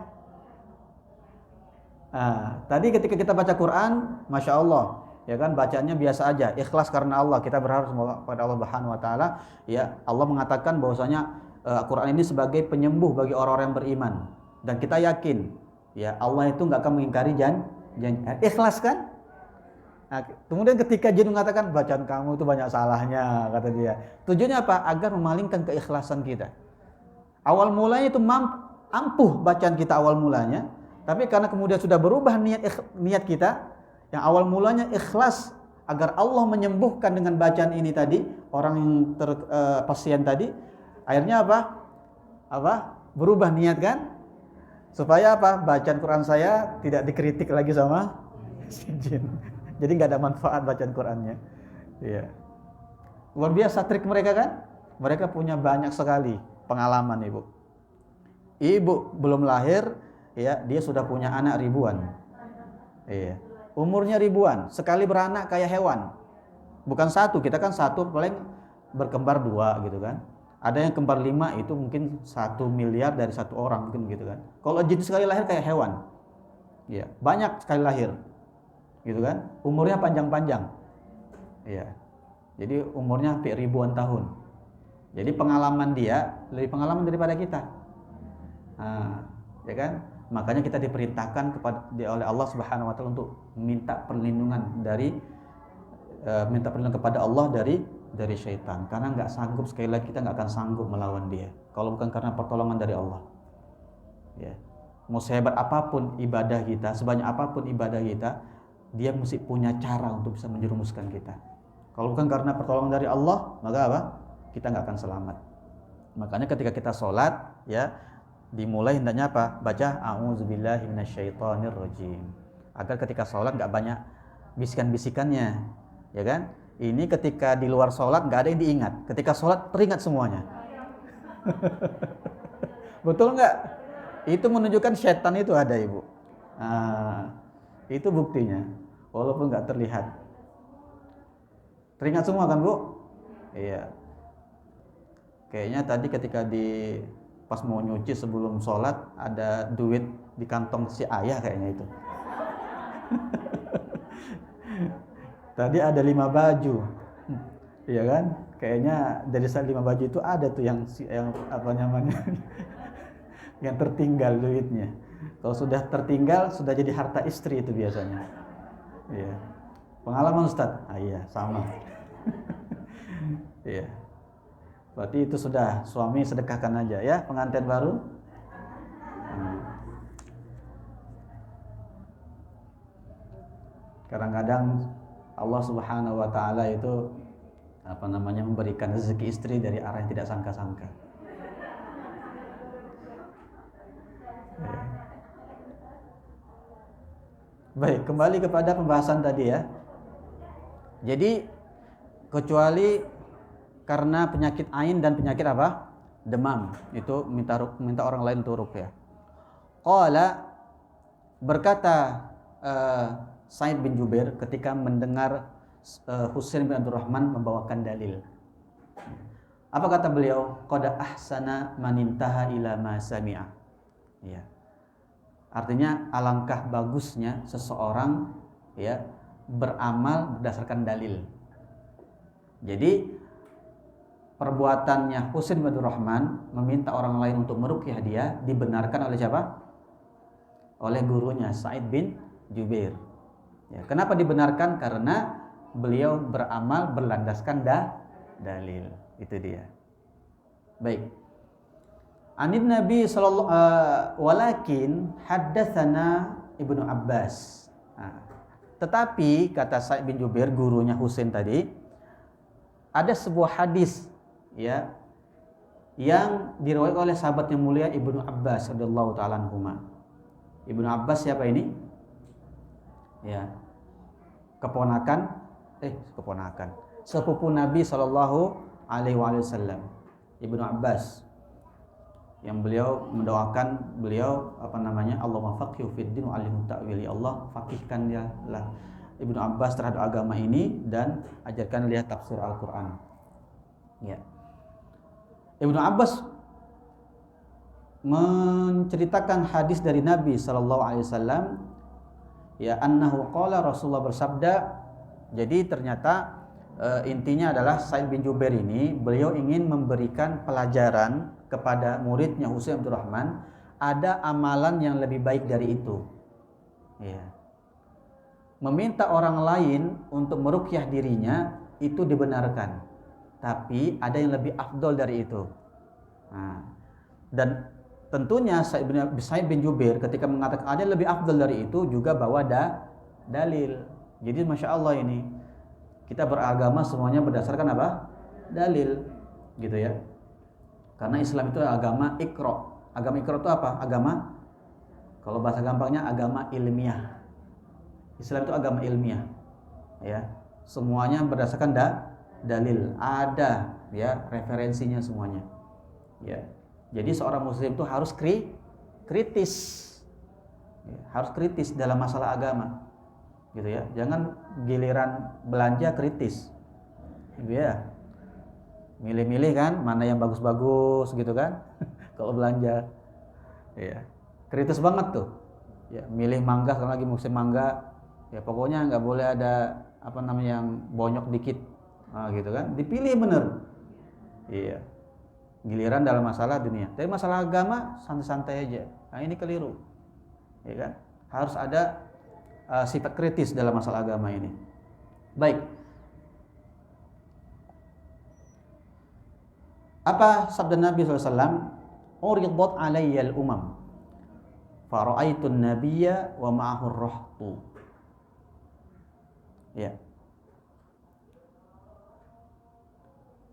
Nah, tadi ketika kita baca Quran, Masya Allah, ya kan, bacanya biasa aja, ikhlas karena Allah, kita berharap kepada Allah Subhanahu wa taala. Ya, Allah mengatakan bahwasanya Quran ini sebagai penyembuh bagi orang-orang yang beriman, dan kita yakin, Ya, Allah itu nggak akan mengingkari janji. Ikhlas kan? Nah, kemudian ketika jin mengatakan bacaan kamu itu banyak salahnya, kata dia. Tujuannya apa? Agar memalingkan keikhlasan kita. Awal mulanya itu ampuh bacaan kita awal mulanya, tapi karena kemudian sudah berubah niat kita, yang awal mulanya ikhlas agar Allah menyembuhkan dengan bacaan ini tadi, orang yang pasien tadi, akhirnya apa? Berubah niat kan? Supaya apa? Bacaan Quran saya tidak dikritik lagi sama si jin. Jadi nggak ada manfaat bacaan Qurannya. Iya. Luar biasa trik mereka kan? Mereka punya banyak sekali pengalaman, Ibu. Ibu belum lahir, ya, dia sudah punya anak ribuan. Iya. Umurnya ribuan, sekali beranak kayak hewan. Bukan satu, kita kan satu paling berkembar 2 gitu kan. Ada yang kembar 5 itu mungkin 1 miliar dari 1 orang mungkin gitu kan. Kalau jin sekali lahir kayak hewan. Iya, banyak sekali lahir. Gitu kan? Umurnya panjang-panjang. Iya. Jadi umurnya hampir ribuan tahun. Jadi pengalaman dia lebih pengalaman daripada kita. Nah, ya kan? Makanya kita diperintahkan oleh Allah Subhanahu wa taala untuk minta perlindungan kepada Allah dari syaitan. Karena nggak sanggup, sekali lagi kita nggak akan sanggup melawan dia kalau bukan karena pertolongan dari Allah. Ya. Mau sehebat apapun ibadah kita, sebanyak apapun ibadah kita, dia mesti punya cara untuk bisa menjerumuskan kita. Kalau bukan karena pertolongan dari Allah, maka apa? Kita nggak akan selamat. Makanya ketika kita sholat, ya, dimulai hendaknya apa? Baca a'udzubillahi minasyaitonirrajim. Agar ketika sholat nggak banyak bisikan-bisikannya, ya kan? Ini ketika di luar sholat nggak ada yang diingat. Ketika sholat teringat semuanya. Betul nggak? Itu menunjukkan setan itu ada, Ibu. Nah, itu buktinya. Walaupun nggak terlihat. Teringat semua kan, Bu? Iya. Kayaknya tadi ketika pas mau nyuci sebelum sholat ada duit di kantong si ayah kayaknya itu. Tadi ada 5 baju, iya kan? Kayaknya dari 5 baju itu ada tuh yang apa namanya, yang tertinggal duitnya. Kalau sudah tertinggal sudah jadi harta istri itu biasanya. Iya. Pengalaman Ustaz? Iya, sama. Iya. Berarti itu sudah suami sedekahkan aja ya, pengantin baru. Kadang-kadang Allah Subhanahu wa taala itu memberikan rezeki istri dari arah yang tidak sangka-sangka. Ya. Baik, kembali kepada pembahasan tadi ya. Jadi kecuali karena penyakit ain dan penyakit apa? Demam, itu minta orang lain untuk ruqyah. Qala, berkata Sa'id bin Jubair ketika mendengar Husain bin Abdurrahman membawakan dalil. Apa kata beliau? Qad ahsana man intaha ila ma sami'a. Ya. Artinya alangkah bagusnya seseorang ya beramal berdasarkan dalil. Jadi perbuatannya Husain bin Abdurrahman meminta orang lain untuk meruqyah dia dibenarkan oleh siapa? Oleh gurunya Sa'id bin Jubair. Ya, kenapa dibenarkan? Karena beliau beramal berlandaskan dalil. Itu dia. Baik. Anin Nabi sallallahu walakin haddatsana Ibnu Abbas. Nah, tetapi kata Sa'id bin Jubair gurunya Husain tadi, ada sebuah hadis ya yang diriwayatkan oleh sahabat yang mulia Ibnu Abbas radhiyallahu taala anhuma. Ibnu Abbas siapa ini? Ya, sepupu Nabi Shallallahu Alaihi Wasallam, Ibnu Abbas, yang beliau mendoakan Allahumma faqihhu fid din wa alimhu ta'wil, ya Allah faqihkan dia lah Ibnu Abbas terhadap agama ini dan ajarkan dia tafsir Al-Quran. Ya, Ibnu Abbas menceritakan hadis dari Nabi Shallallahu Alaihi Wasallam. Ya, annahu qala, Rasulullah bersabda. Jadi ternyata intinya adalah Sa'id bin Jubair ini beliau ingin memberikan pelajaran kepada muridnya Husain bin Abdurrahman ada amalan yang lebih baik dari itu. Ya. Meminta orang lain untuk meruqyah dirinya itu dibenarkan, tapi ada yang lebih afdol dari itu. Nah, dan tentunya Sa'id bin Jubair ketika mengatakan ada yang lebih afdol dari itu juga bawa dalil. Jadi masya Allah ini kita beragama semuanya berdasarkan apa? Dalil, gitu ya. Karena Islam itu agama Iqra. Agama Iqra itu apa? Agama, kalau bahasa gampangnya agama ilmiah. Islam itu agama ilmiah, ya. Semuanya berdasarkan dalil, ada ya referensinya semuanya, ya. Jadi seorang muslim itu harus kritis, ya, harus kritis dalam masalah agama, gitu ya. Jangan giliran belanja kritis, ya. Milih-milih kan mana yang bagus-bagus gitu kan. Kalau belanja, ya kritis banget tuh, ya. Milih mangga kalau lagi musim mangga. Ya pokoknya nggak boleh ada apa namanya yang bonyok dikit, gitu kan, dipilih bener. Iya. Giliran dalam masalah dunia, tapi masalah agama santai-santai aja. Nah ini keliru, ya kan? Harus ada sifat kritis dalam masalah agama ini. Baik. Apa sabda Nabi SAW? Uridat alayyal umam, fara'aitun nabiyya wa ma'ahur rahtu. Ya.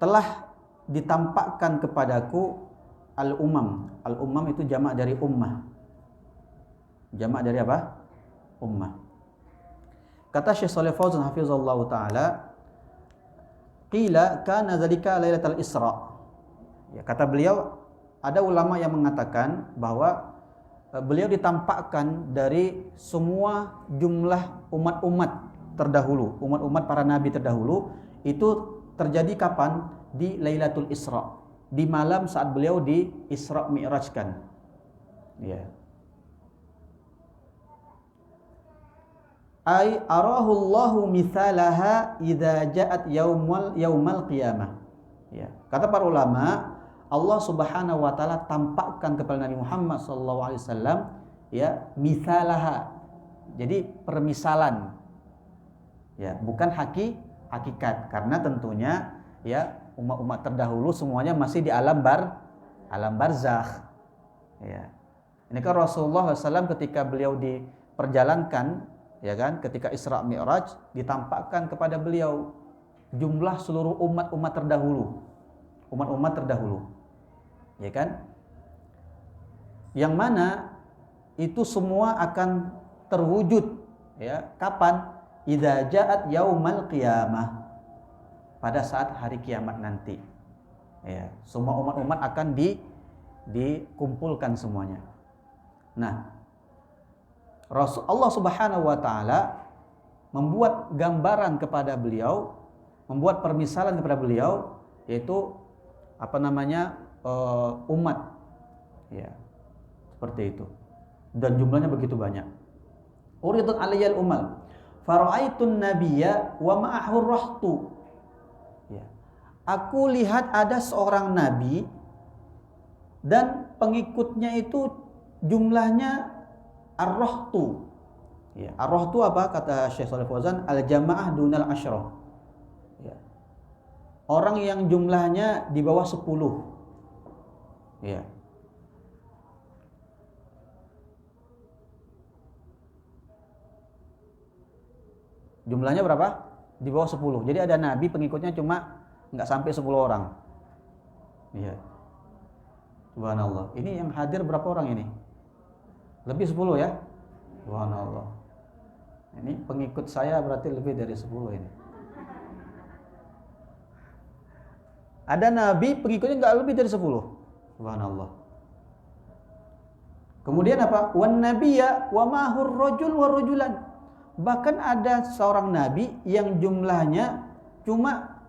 Telah ditampakkan kepadaku al-umam. Al-umam itu jamak dari ummah. Jamak dari apa? Ummah. Kata Syekh Shalih Fauzan hafizallahu taala, qila kana dzalika lailatul Isra. Ya, kata beliau, ada ulama yang mengatakan bahwa beliau ditampakkan dari semua jumlah umat-umat terdahulu, umat-umat para nabi terdahulu, itu terjadi kapan? Di Lailatul Isra, di malam saat beliau di Isra Mi'rajkan. Ya. Ai arahullahu mithalaha idza ja'at yaumal qiyamah. Ya. Kata para ulama, Allah Subhanahu wa taala tampakkan kepada Nabi Muhammad sallallahu alaihi wasallam ya mithalaha. Jadi permisalan. Ya, bukan hakikat, karena tentunya ya umat-umat terdahulu semuanya masih di alam barzakh. Ya. Ini kan Rasulullah SAW ketika beliau diperjalankan, ya kan, ketika Isra Mi'raj ditampakkan kepada beliau jumlah seluruh umat-umat terdahulu, ya kan, yang mana itu semua akan terwujud, ya, kapan? Idza ja'at yaumal qiyamah, pada saat hari kiamat nanti. Ya, semua umat-umat akan dikumpulkan semuanya. Nah, Allah Subhanahu wa taala membuat gambaran kepada beliau, membuat permisalan kepada beliau, yaitu apa namanya? Umat. Ya. Seperti itu. Dan jumlahnya begitu banyak. Uridat alayyal umal fara'aitun nabiyya wa ma'ahur rahtu. Ya. Aku lihat ada seorang nabi dan pengikutnya itu jumlahnya ar-rahtu. Ya, ar-rahtu apa? Kata Syekh Shalih Fauzan, al-jamaah dunal asyrah. Ya. Orang yang jumlahnya di bawah 10. Ya. Jumlahnya berapa? Di bawah 10. Jadi ada nabi pengikutnya cuma nggak sampai 10 orang. Iya. Subhanallah. Ini yang hadir berapa orang ini? Lebih 10 ya? Subhanallah. Ini pengikut saya berarti lebih dari 10 ini. Ada nabi pengikutnya nggak lebih dari 10. Subhanallah. Kemudian apa? Wan nabiyya wa mahur rajul wa rajulan. Bahkan ada seorang nabi yang jumlahnya cuma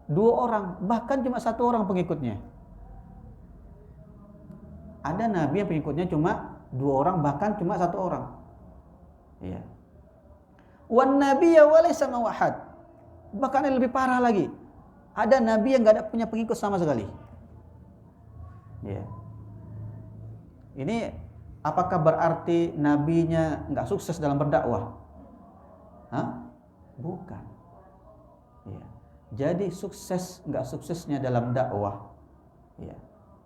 2 orang, bahkan cuma 1 orang pengikutnya. Ada nabi yang pengikutnya cuma 2 orang, bahkan cuma 1 orang. Iya. Wan nabiyya wa laysa mawahad. Bahkan yang lebih parah lagi, ada nabi yang enggak ada punya pengikut sama sekali. Iya. Ini Apakah berarti nabinya nggak sukses dalam berdakwah? Hah? Bukan. Ya. Jadi sukses nggak suksesnya dalam dakwah, ya,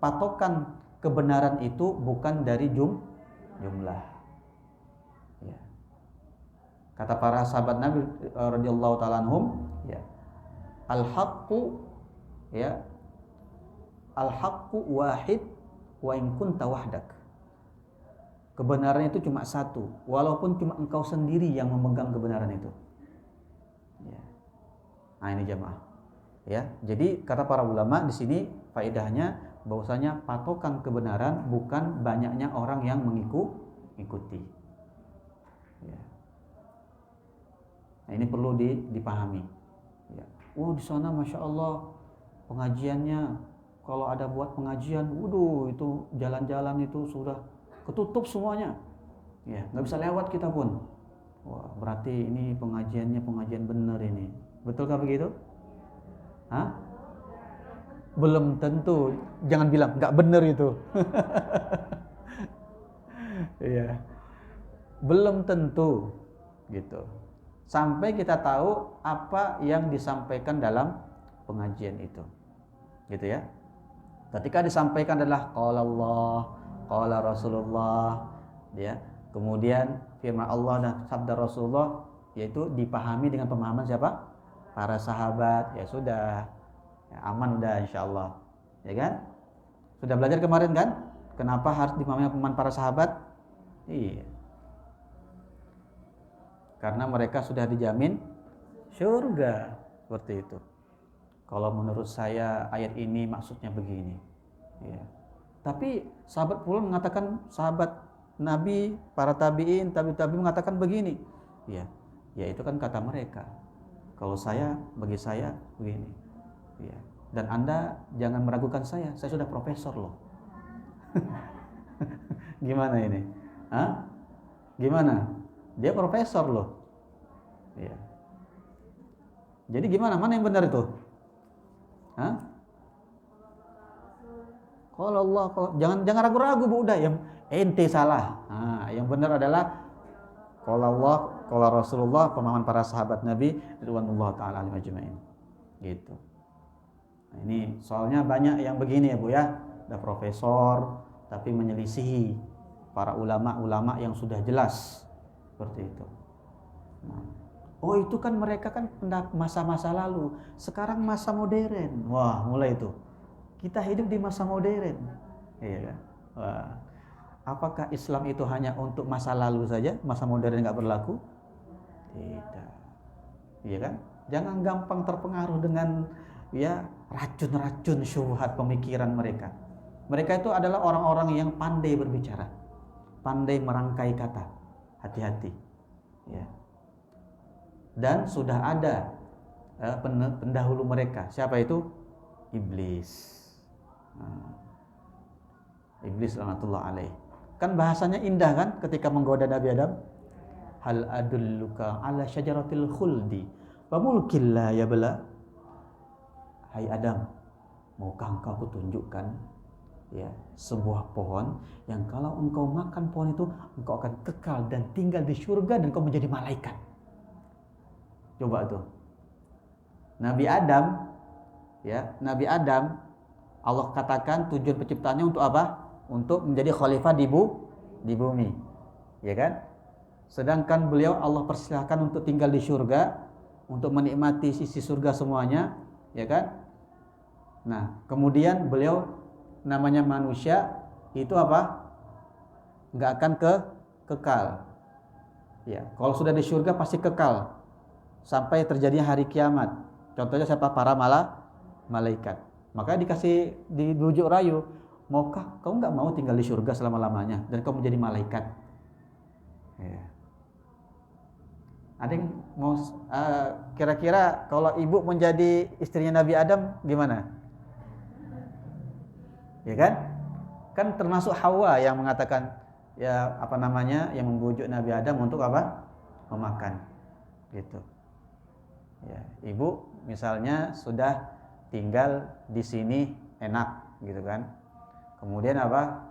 patokan kebenaran itu bukan dari jumlah. Ya. Kata para sahabat Nabi radhiyallahu taala anhum, ya, al-haqqu, ya, al-haqqu wahid wa in kunta wahdak. Kebenaran itu cuma satu, walaupun cuma engkau sendiri yang memegang kebenaran itu. Ya. Nah ini jamaah. Ya, jadi kata para ulama di sini faedahnya bahwasanya patokan kebenaran bukan banyaknya orang yang mengikuti. Ya. Nah ini perlu dipahami. Ya. Oh di sana masya Allah pengajiannya, kalau ada buat pengajian, waduh itu jalan-jalan itu sudah ketutup semuanya, ya nggak bisa lewat kita pun. Wah berarti ini pengajiannya pengajian benar ini. Betulkah begitu? Hah? Belum tentu. Jangan bilang nggak benar itu. Iya. Belum tentu, gitu. Sampai kita tahu apa yang disampaikan dalam pengajian itu, gitu ya. Ketika disampaikan adalah qala Allah, qala Rasulullah, ya. Kemudian firman Allah dan sabda Rasulullah, yaitu dipahami dengan pemahaman siapa? Para sahabat. Ya sudah, ya, aman udah insyaallah. Ya kan? Sudah belajar kemarin kan? Kenapa harus dipahami pemahaman para sahabat? Iya. Karena mereka sudah dijamin surga, seperti itu. Kalau menurut saya ayat ini maksudnya begini, ya. Tapi sahabat pula mengatakan, sahabat Nabi, para tabiin, tabi mengatakan begini, ya. Ya itu kan kata mereka. Kalau saya, bagi saya begini, ya. Dan Anda jangan meragukan saya sudah profesor loh. Gimana ini? Hah? Gimana? Dia profesor loh. Ya. Jadi gimana? Mana yang benar itu? Hah? Kalau Allah, jangan ragu-ragu Bu udah yang ente salah. Nah, yang benar adalah kalau Allah, kalau Rasulullah, pemahaman para sahabat Nabi ridwanullah taala alaihim ajmain. Gitu. Nah, ini soalnya banyak yang begini ya Bu ya, ada profesor tapi menyelisihi para ulama-ulama yang sudah jelas seperti itu. Nah, oh itu kan mereka kan masa-masa lalu, sekarang masa modern. Wah mulai itu. Kita hidup di masa modern, iya kan? Wah, apakah Islam itu hanya untuk masa lalu saja, masa modern nggak berlaku? Tidak, iya kan? Jangan gampang terpengaruh dengan ya racun-racun syubhat pemikiran mereka. Mereka itu adalah orang-orang yang pandai berbicara, pandai merangkai kata, hati-hati, ya. Dan sudah ada pendahulu mereka, siapa itu? Iblis. Iblis laknatullah alaih. Kan bahasanya indah kan ketika menggoda Nabi Adam. Hal adulluka ala syajaratil khuldi wa mulkin la yabla. Hai Adam, maukah engkau kutunjukkan ya sebuah pohon yang kalau engkau makan pohon itu engkau akan kekal dan tinggal di surga dan engkau menjadi malaikat. Coba tuh. Nabi Adam, ya, Nabi Adam Allah katakan tujuan penciptaannya untuk apa? Untuk menjadi khalifah di bumi, ya kan? Sedangkan beliau Allah persilahkan untuk tinggal di surga, untuk menikmati sisi surga semuanya, ya kan? Nah, kemudian beliau namanya manusia itu apa? Nggak akan kekal. Ya, kalau sudah di surga pasti kekal sampai terjadinya hari kiamat. Contohnya siapa? Para malaikat. Makanya dibujuk rayu, maukah kau nggak mau tinggal di surga selama-lamanya dan kau menjadi malaikat? Ya. Ada yang mau kira-kira kalau ibu menjadi istrinya Nabi Adam gimana? Ya kan? Kan termasuk Hawa yang mengatakan ya apa namanya yang membujuk Nabi Adam untuk apa? Memakan. Gitu. Ya, ibu misalnya sudah tinggal di sini enak gitu kan. Kemudian apa?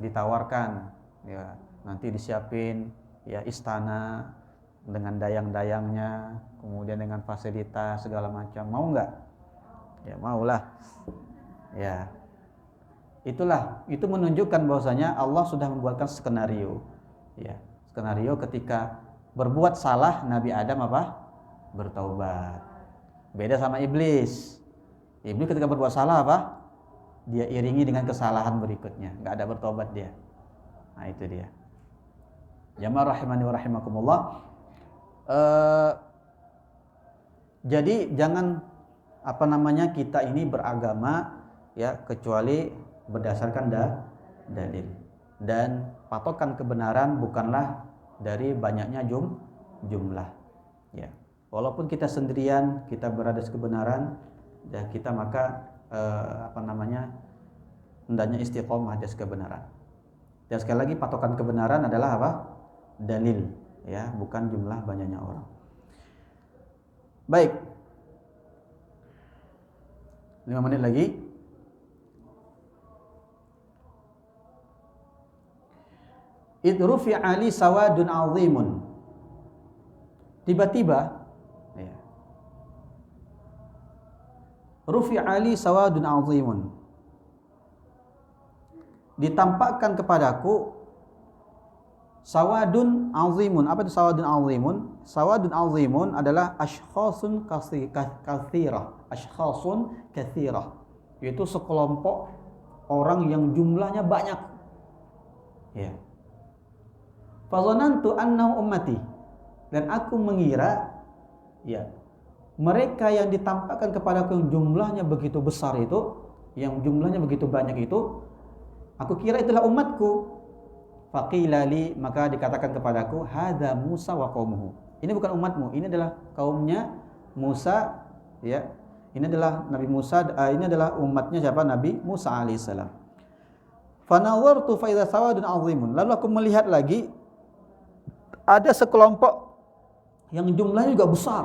Ditawarkan Ya, nanti disiapin ya istana dengan dayang-dayangnya, kemudian dengan fasilitas segala macam. Mau nggak? Ya maulah. Ya, itu menunjukkan bahwasanya Allah sudah membuatkan skenario. Ya, skenario ketika berbuat salah Nabi Adam apa? Bertaubat. Beda sama iblis. Iblis ketika berbuat salah apa? Dia iringi dengan kesalahan berikutnya, nggak ada bertobat dia. Nah itu dia. Jamaah rahimani wa rahimakumullah. Jadi jangan kita ini beragama ya kecuali berdasarkan dalil, dan patokan kebenaran bukanlah dari banyaknya jumlah. Ya, walaupun kita sendirian kita berada di kebenaran, dan kita maka hendaknya istiqomah di kebenaran. Dan sekali lagi patokan kebenaran adalah apa? Dalil, ya, bukan jumlah banyaknya orang. Baik. 5 menit lagi. Idrufi ali sawadun azimun. Tiba-tiba ya. Rufi ali sawadun azimun. Ditampakkan kepadaku sawadun azimun. Apa itu sawadun azimun? Sawadun azimun adalah ashkhasun katsirah. Ashkhasun katsirah. Yaitu sekelompok orang yang jumlahnya banyak. Ya. Fazanantu annahu ummati. Dan aku mengira ya, mereka yang ditampakkan kepadaku yang jumlahnya begitu besar itu, yang jumlahnya begitu banyak itu, aku kira itulah umatku. Faqila li, maka dikatakan kepadaku, hadza Musa wa qaumuhu. Ini bukan umatmu, ini adalah kaumnya Musa, ya. Ini adalah Nabi Musa, ini adalah umatnya siapa? Nabi Musa alaihissalam. Fanawwartu fa idza sawadun azimun. Lalu aku melihat lagi ada sekelompok yang jumlahnya juga besar.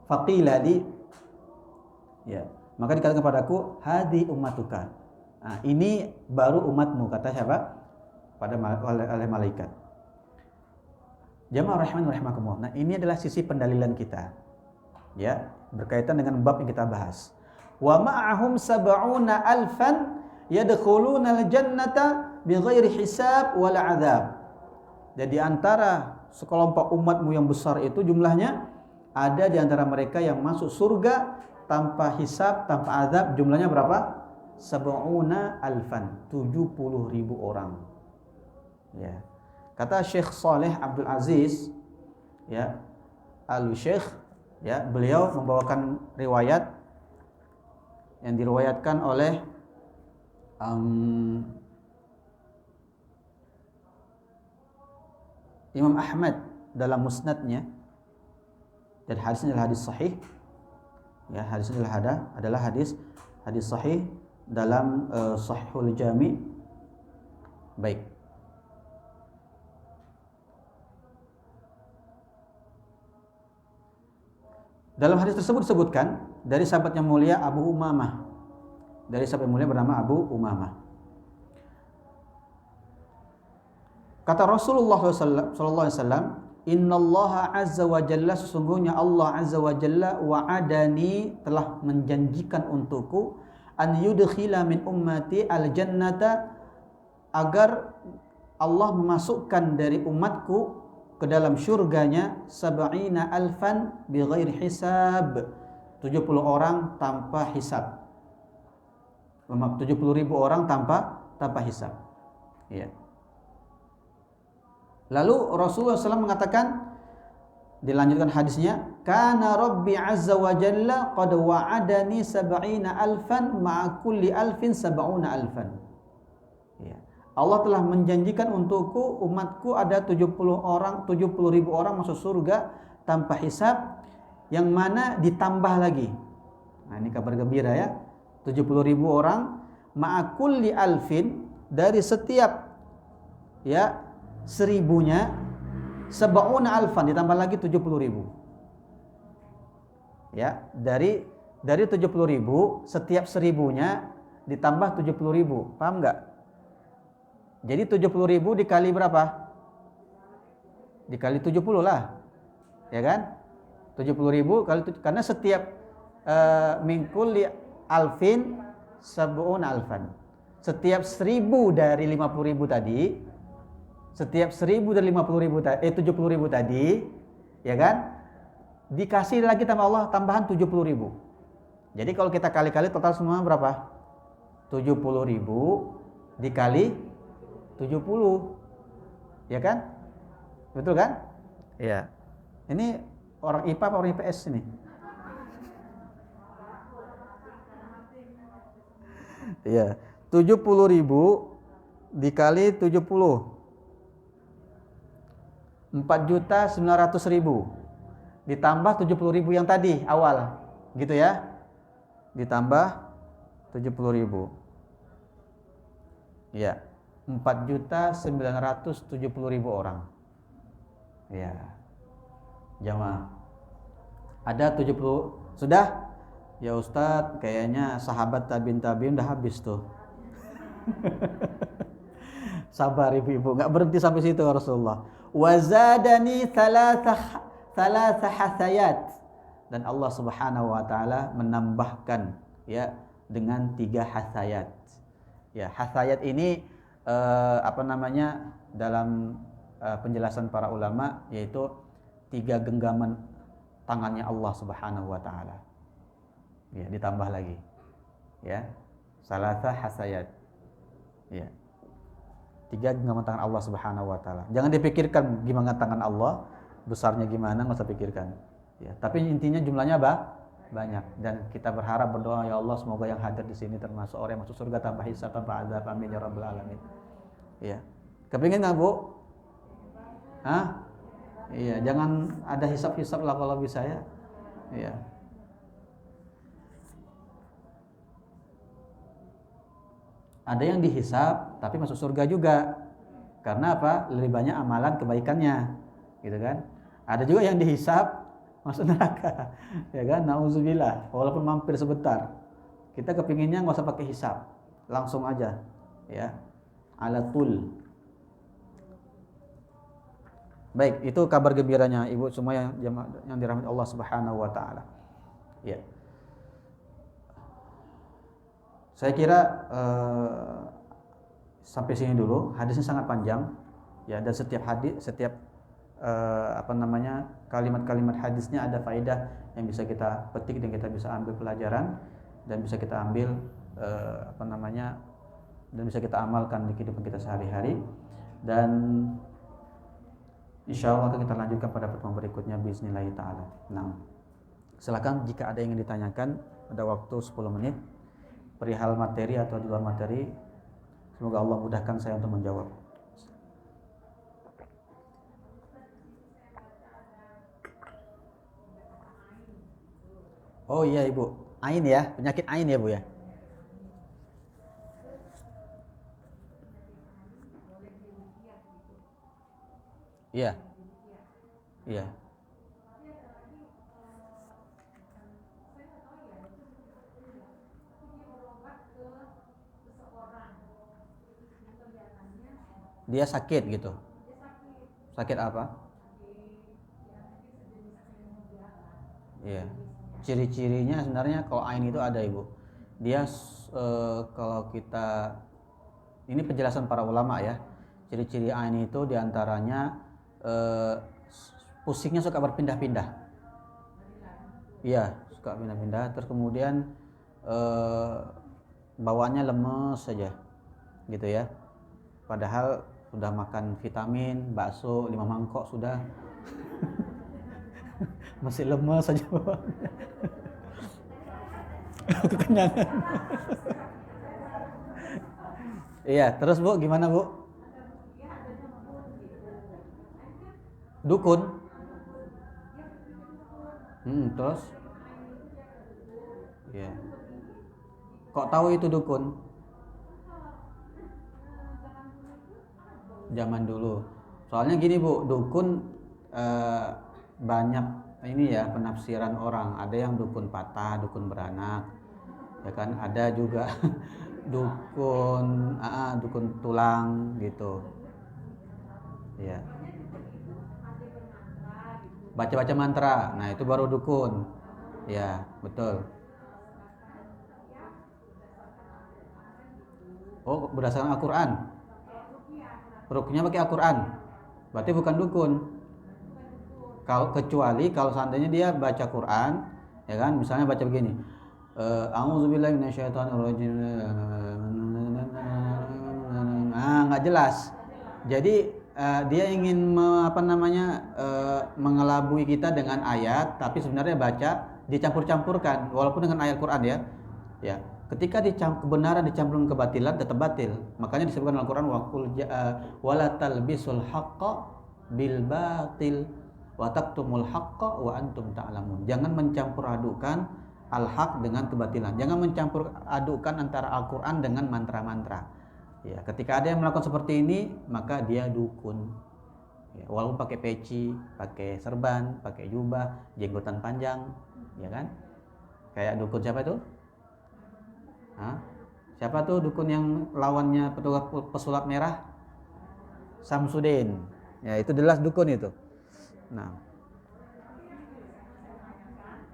Faqila li, ya. Maka dikatakan kepadaku, hadi ummatuka. Nah, ini baru umatmu, kata siapa? Oleh malaikat. Jamaah rahman rahimakumullah. Nah, ini adalah sisi pendalilan kita. Ya, berkaitan dengan bab yang kita bahas. Wa ma'ahum sab'una alfan yadkhuluna al-jannata bighairi hisab wala adzab. Jadi antara sekelompok umatmu yang besar itu jumlahnya, ada di antara mereka yang masuk surga tanpa hisab, tanpa azab. Jumlahnya berapa? Sab'una alfan, 70.000 orang. Ya. Kata Syekh Saleh Abdul Aziz, ya, Al-Syekh, ya, beliau membawakan riwayat yang diriwayatkan oleh Imam Ahmad dalam musnadnya, dan hadisnya adalah hadis sahih. Ya, hadisnya adalah hadis sahih dalam Sahihul Jami'. Baik. Dalam hadis tersebut disebutkan dari sahabat yang mulia Abu Umamah. Dari sahabat yang mulia bernama Abu Umamah. Kata Rasulullah sallallahu alaihi wasallam, "Innallaha azza wa jalla, sesungguhnya Allah azza wa jalla wa'adani, telah menjanjikan untukku, an yudkhila min ummati al-jannata, agar Allah memasukkan dari umatku ke dalam syurganya sab'ina alfan bighairi hisab, 70 orang tanpa hisab. 70.000 orang tanpa hisab. Ya. Lalu Rasulullah SAW mengatakan, dilanjutkan hadisnya, kana rabbi azza wa jalla qad wa'adani sab'ina alfan ma'a kulli alfin sab'una alfan. Ya. Allah telah menjanjikan untukku, umatku ada 70.000 orang masuk surga tanpa hisab, yang mana ditambah lagi. Nah, ini kabar gembira ya. 70.000 orang ma'a kulli alfin, dari setiap ya 1000-nya, sab'una alfan, ditambah lagi 70.000. Ya, dari 70.000, setiap 1000-nya ditambah 70.000. Paham enggak? Jadi 70.000 dikali berapa? Dikali 70 lah. Ya kan? 70.000 kali karena setiap min kulli alfin sab'un alfan. Setiap 1.000 dari 50.000 tadi, setiap 1.000 dari 70.000 tadi, ya kan? Dikasih lagi sama Allah tambahan 70.000. Jadi kalau kita kali-kali total semua berapa? 70.000 dikali 70. Ya kan? Betul kan? Iya. Ini orang IPA apa orang IPS ini? Iya. 70.000 dikali 70. 4.900.000 ditambah 70.000 yang tadi awal. Gitu ya. Ditambah 70.000. Iya. 4.970.000 orang. Ya. Jamaah. Ada 70 sudah? Ya Ustadz, kayaknya sahabat tabiin udah habis tuh. Sabar ibu-ibu, nggak berhenti sampai situ Rasulullah. Wazadani thalatha hasayat. Dan Allah Subhanahu wa taala menambahkan ya dengan 3 hasayat. Ya, hasayat ini dalam penjelasan para ulama yaitu 3 genggaman tangannya Allah Subhanahu wa taala. Ya, ditambah lagi. Ya. Salatha hasayat. Ya. 3 genggaman tangan Allah Subhanahu wa taala. Jangan dipikirkan gimana tangan Allah, besarnya gimana, enggak usah pikirkan. Ya, tapi intinya jumlahnya banyak dan kita berharap berdoa ya Allah semoga yang hadir di sini termasuk orang yang masuk surga tanpa hisab tanpa azab, amin ya rabbal alamin. Ya. Kepingin enggak, Bu? Hah? Iya, jangan ada hisab-hisab lah kalau bisa ya. Iya. Ada yang dihisab tapi masuk surga juga. Karena apa? Lebih banyak amalan kebaikannya. Gitu kan? Ada juga yang dihisab masuk neraka. Ya kan? Nauzubillah. Walaupun mampir sebentar. Kita kepinginnya enggak usah pakai hisab. Langsung aja. Ya. Ala tul. Baik, itu kabar gembiranya Ibu semua yang dirahmati Allah Subhanahu wa taala. Ya. Saya kira sampai sini dulu. Hadisnya sangat panjang ya, dan setiap kalimat-kalimat hadisnya ada faedah yang bisa kita petik dan kita bisa ambil pelajaran dan bisa kita ambil dan bisa kita amalkan di kehidupan kita sehari-hari. Dan insyaallah akan kita lanjutkan pada pertemuan berikutnya bismillah taala. Nah, silakan jika ada yang ingin ditanyakan, ada waktu 10 menit perihal materi atau di luar materi. Semoga Allah mudahkan saya untuk menjawab. Oh iya Ibu, ain ya, penyakit ain ya Bu ya. Iya. Iya. Dia sakit gitu. Sakit apa? Iya. Ciri-cirinya sebenarnya kalau ain itu ada Ibu. Dia kalau kita ini penjelasan para ulama ya. Ciri-ciri ain itu diantaranya pusingnya suka berpindah-pindah. Iya, suka pindah-pindah. Terus kemudian bawaannya lemes saja, gitu ya. Padahal sudah makan vitamin, bakso 5 mangkok sudah, masih lemes saja bawaannya. Kekenyangan. Iya, terus Bu, gimana Bu? Dukun. Terus? Iya. Kok tahu itu dukun? Zaman dulu. Soalnya gini Bu, dukun banyak ini ya penafsiran orang. Ada yang dukun patah, dukun beranak, ya kan? Ada juga dukun tulang gitu. Ya. Baca-baca mantra. Nah, itu baru dukun. Ya, betul. Oh, berdasarkan Al-Qur'an. Rukyahnya pakai Al-Qur'an. Berarti bukan dukun. Kecuali kalau seandainya dia baca Quran, ya kan, misalnya baca begini, A'udzubillahi minasyaitonirrajim. Nggak jelas. Jadi dia ingin mengelabui kita dengan ayat, tapi sebenarnya baca dicampur-campurkan, walaupun dengan ayat Quran ya. Ya, ketika kebenaran dicampur dengan kebatilan tetap batil. Makanya disebutkan dalam Al-Quran wala talbisul haqqo bil batil wa taktumul haqqo wa antum ta'lamun. Jangan mencampur adukan al-haq dengan kebatilan. Jangan mencampur adukan antara Al-Quran dengan mantra-mantra. Ya, ketika ada yang melakukan seperti ini, maka dia dukun. Ya, walaupun pakai peci, pakai serban, pakai jubah, jenggotan panjang, ya kan? Kayak dukun siapa itu? Siapa tuh dukun yang lawannya petugas pesulap merah? Samsudin. Ya, itu jelas dukun itu. Nah,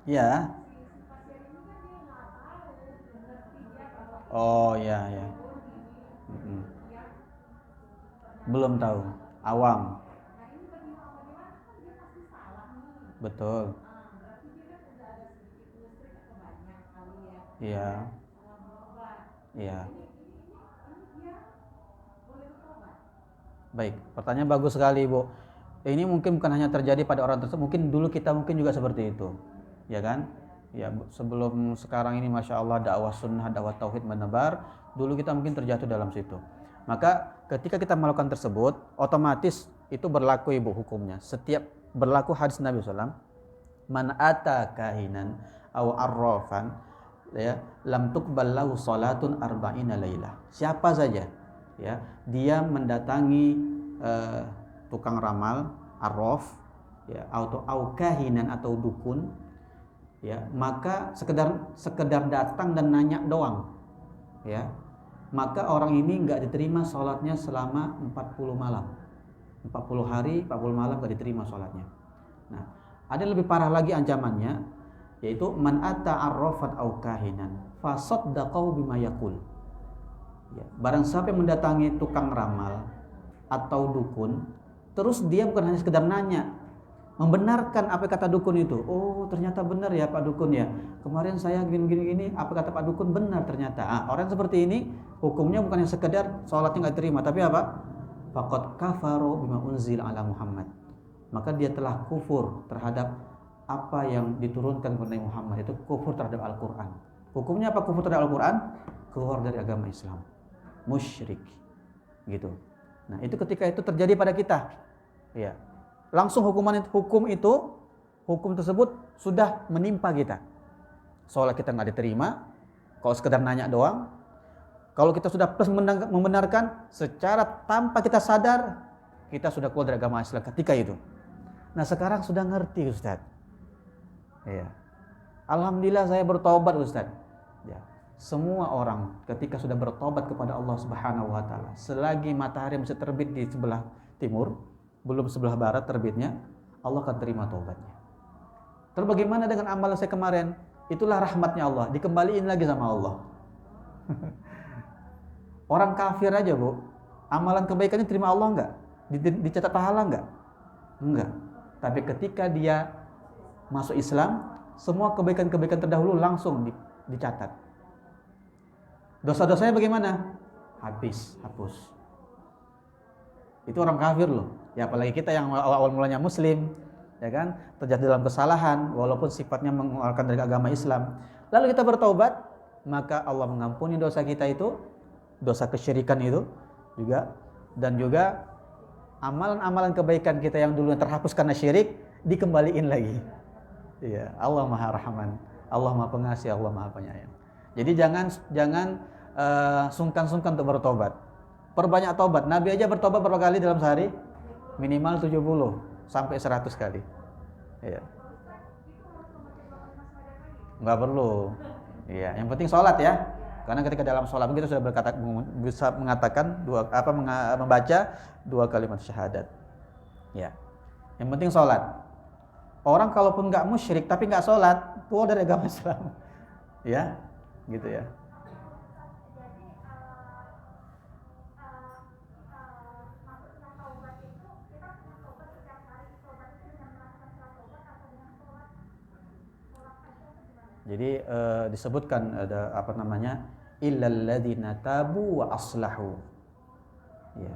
ya. Oh ya ya. Belum tahu. Awam. Betul. Iya. Iya. Baik, pertanyaan bagus sekali, Bu. Ini mungkin bukan hanya terjadi pada orang tersebut, mungkin dulu kita mungkin juga seperti itu. Ya kan? Ya, sebelum sekarang ini Masya Allah dakwah sunnah, dakwah tauhid menebar, dulu kita mungkin terjatuh dalam situ. Maka ketika kita melakukan tersebut, otomatis itu berlaku Ibu hukumnya. Setiap berlaku hadis Nabi SAW, man ata kahinan aw arrafan, ya, lam tuqbal lahu salatun arba'ina lailah. Siapa saja, ya, dia mendatangi tukang ramal, arraf, ya, atau kahinan atau dukun, ya, maka sekedar datang dan nanya doang, ya, maka orang ini nggak diterima sholatnya selama 40 malam, 40 hari 40 malam nggak diterima sholatnya. Nah, ada lebih parah lagi ancamannya, yaitu man ata arrafat au kahinan fasaddaqahu bima yaqul. Ya, barang siapa yang mendatangi tukang ramal atau dukun, terus dia bukan hanya sekedar nanya, membenarkan apa kata dukun itu. Oh, ternyata benar ya Pak Dukun ya. Kemarin saya gini, apa kata Pak Dukun benar ternyata. Orang seperti ini hukumnya bukan yang sekedar sholatnya nggak diterima, tapi apa? Faqad kafaru bima unzil ala Muhammad. Maka dia telah kufur terhadap apa yang diturunkan kepada Muhammad, itu kufur terhadap Al-Quran. Hukumnya apa kufur terhadap Al-Quran? Keluar dari agama Islam, musyrik, gitu. Nah, itu ketika itu terjadi pada kita, ya, langsung hukum tersebut sudah menimpa kita. Sholat kita nggak diterima, kalau sekedar nanya doang. Kalau kita sudah plus membenarkan, secara tanpa kita sadar, kita sudah keluar dari agama Islam ketika itu. Nah, sekarang sudah ngerti Ustaz. Ya. Alhamdulillah saya bertobat Ustaz. Ya. Semua orang ketika sudah bertobat kepada Allah Subhanahu wa taala, selagi matahari masih terbit di sebelah timur, belum sebelah barat terbitnya, Allah akan terima taubatnya. Terus bagaimana dengan amalan saya kemarin? Itulah rahmatnya Allah, dikembaliin lagi sama Allah. Orang kafir aja, Bu, amalan kebaikannya terima Allah enggak? Dicatat pahala enggak? Enggak. Tapi ketika dia masuk Islam, semua kebaikan-kebaikan terdahulu langsung dicatat. Dosa-dosanya bagaimana? Hapus. Itu orang kafir loh. Ya, apalagi kita yang awal mulanya muslim, ya kan? Terjatuh dalam kesalahan walaupun sifatnya mengeluarkan dari agama Islam. Lalu kita bertaubat, maka Allah mengampuni dosa kita itu, dosa kesyirikan itu juga, dan juga amalan-amalan kebaikan kita yang dulu terhapus karena syirik dikembaliin lagi. Iya, Allah Maha Rahman, Allah Maha Pengasih, Allah Maha Penyayang. Jadi jangan sungkan-sungkan untuk bertobat. Perbanyak tobat. Nabi aja bertobat berapa kali dalam sehari? Minimal 70 sampai 100 kali. Iya. Enggak perlu. Iya, yang penting sholat ya. Karena ketika dalam sholat kita sudah bisa mengatakan membaca 2 kalimat syahadat. Ya. Yang penting sholat. Orang kalaupun nggak musyrik tapi nggak sholat, keluar dari agama Islam. Ya, gitu ya. Jadi disebutkan ada illal ladzina tabu wa aslahu. Ya.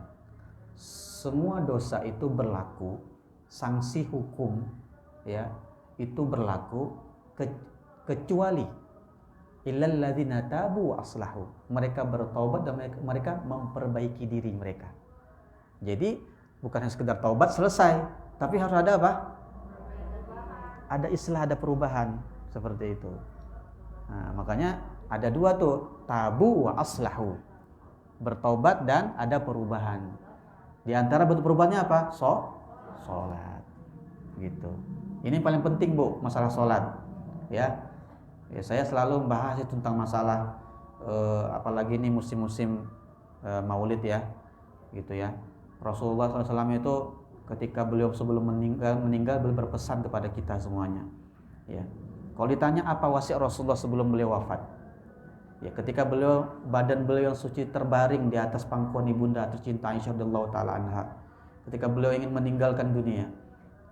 Semua dosa itu berlaku, sanksi hukum ya, itu berlaku kecuali illal ladzina tabu wa aslahu. Mereka bertaubat dan mereka memperbaiki diri mereka. Jadi bukan hanya sekedar taubat selesai, tapi harus ada apa? Ada islah, ada perubahan. Seperti itu. Nah, makanya ada 2 tuh, tabu wa aslahu. Bertobat dan ada perubahan. Di antara bentuk perubahannya apa? Sholat. Gitu. Ini paling penting, Bu, masalah sholat. Ya. Saya selalu membahas tentang masalah apalagi ini musim-musim Maulid ya. Gitu ya. Rasulullah SAW itu ketika beliau sebelum meninggal beliau berpesan kepada kita semuanya. Ya. Kalau ditanya apa wasiat Rasulullah sebelum beliau wafat, ya ketika badan beliau yang suci terbaring di atas pangkuan ibunda tercinta Aisyah radhiyallahu taala anha, ketika beliau ingin meninggalkan dunia,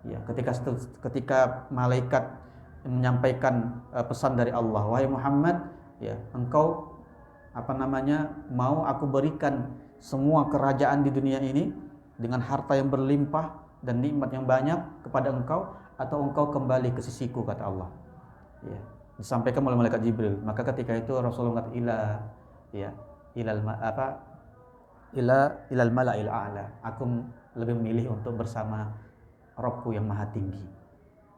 ya ketika malaikat menyampaikan pesan dari Allah, wahai Muhammad, ya engkau mau aku berikan semua kerajaan di dunia ini dengan harta yang berlimpah dan nikmat yang banyak kepada engkau, atau engkau kembali ke sisiku, kata Allah. Ya, disampaikan oleh malaikat Jibril. Maka ketika itu Rasulullah kata ilal mala'il a'la. Aku lebih memilih untuk bersama Rabbku yang maha tinggi.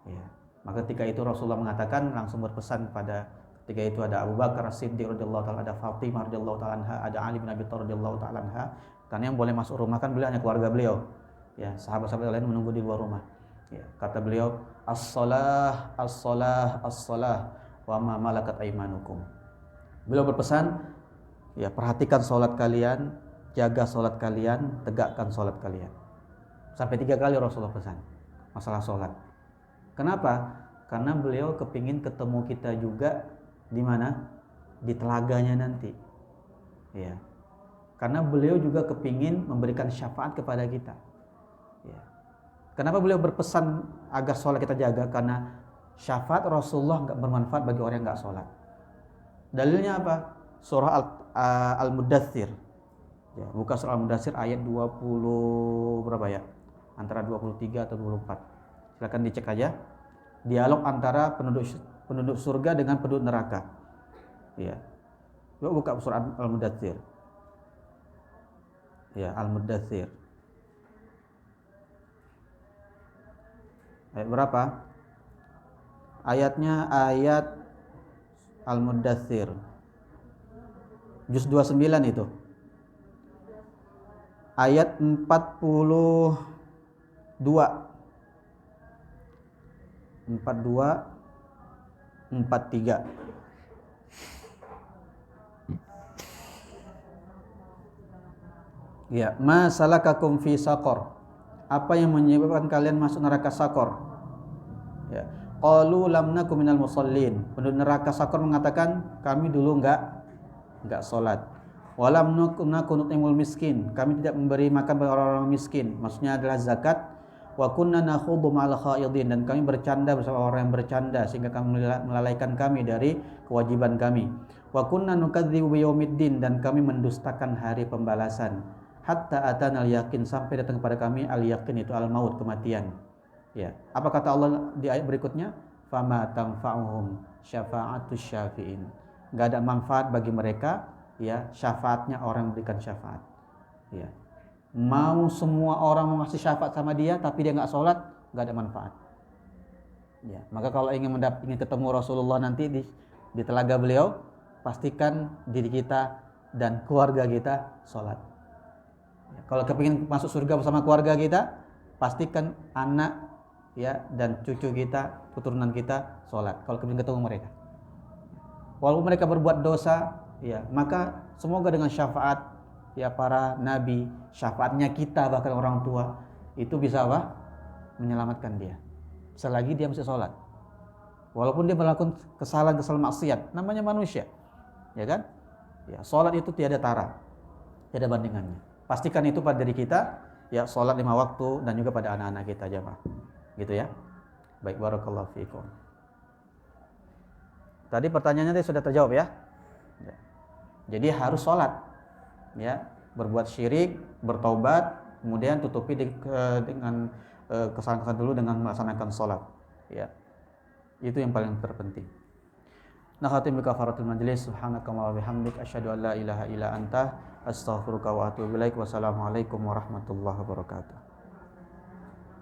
Ya. Maka ketika itu Rasulullah mengatakan, langsung berpesan pada ketika itu ada Abu Bakar As-Siddiq radhiyallahu taala, ada Fatimah radhiyallahu taala anha, ada Ali bin Abi Thalib radhiyallahu taala anha. Karena yang boleh masuk rumah kan beliau hanya keluarga beliau. Ya, sahabat-sahabat lain menunggu di luar rumah. Ya, kata beliau, as-salah, as-salah, as-salah, wa ma malakat aimanukum. Beliau berpesan, ya perhatikan sholat kalian, jaga sholat kalian, tegakkan sholat kalian. Sampai 3 kali Rasulullah pesan masalah sholat. Kenapa? Karena beliau kepingin ketemu kita juga di mana? Di telaganya nanti. Ya. Karena beliau juga kepingin memberikan syafaat kepada kita. Ya. Kenapa beliau berpesan agar sholat kita jaga? Karena syafaat Rasulullah nggak bermanfaat bagi orang yang nggak sholat. Dalilnya apa? Surah Al-Mudaththir. Ya, buka surah Al-Mudaththir ayat 20 berapa ya? Antara 23 atau 24. Silakan dicek aja. Dialog antara penduduk surga dengan penduduk neraka. Ya. Yuk buka surah Al-Mudaththir. Ya, Al-Mudaththir. Ayat berapa? Ayatnya ayat Al-Mudaththir. Juz 29 itu. Ayat 42. 43. Ya, ma salakakum fi saqar. Apa yang menyebabkan kalian masuk neraka Sakor? Ya. Qalu lam nakum minal musallin. Penduduk neraka Sakor mengatakan, kami dulu enggak salat. Walam nakun nutimul miskin. Kami tidak memberi makan bagi orang-orang miskin. Maksudnya adalah zakat. Wa kunna nakhudhu ma'al khaidin, dan kami bercanda bersama orang yang bercanda sehingga kami melalaikan kami dari kewajiban kami. Wa kunna nukadzibu biyaumiddin, dan kami mendustakan hari pembalasan. Hatta atana al-yaqin, sampai datang kepada kami al-yaqin, itu al-maut, kematian. Ya. Apa kata Allah di ayat berikutnya? Fama tanfa'uhum syafa'atus syafi'in. Enggak ada manfaat bagi mereka, ya, syafaatnya orang yang memberikan syafaat. Ya. Mau semua orang mengasih syafaat sama dia tapi dia enggak sholat, enggak ada manfaat. Ya. Maka kalau ingin ketemu Rasulullah nanti di telaga beliau, pastikan diri kita dan keluarga kita sholat. Kalau kepingin masuk surga bersama keluarga kita, pastikan anak, ya, dan cucu kita, keturunan kita sholat. Kalau kepingin ketemu mereka, walaupun mereka berbuat dosa, ya, maka semoga dengan syafaat ya para nabi, syafaatnya kita bahkan orang tua itu bisa apa? Menyelamatkan dia. Selagi dia masih sholat. Walaupun dia melakukan kesalahan maksiat, namanya manusia. Ya kan? Ya, sholat itu tiada tara. Tiada bandingannya. Pastikan itu pada diri kita, ya sholat 5 waktu dan juga pada anak-anak kita jemaah. Gitu ya. Baik, barakallahu fiikum. Tadi pertanyaannya sudah terjawab ya. Jadi harus sholat, ya, berbuat syirik, bertaubat, kemudian tutupi dengan kesalahan-kesalahan dulu dengan melaksanakan sholat, ya. Itu yang paling terpenting. Nah, khatim bi kafaratul majlis. Subhanakallahumma wa bihamdik asyhadu an la ilaha illa anta astaghfiruka wa atubu ilaik. Wassalamualaikum warahmatullahi wabarakatuh.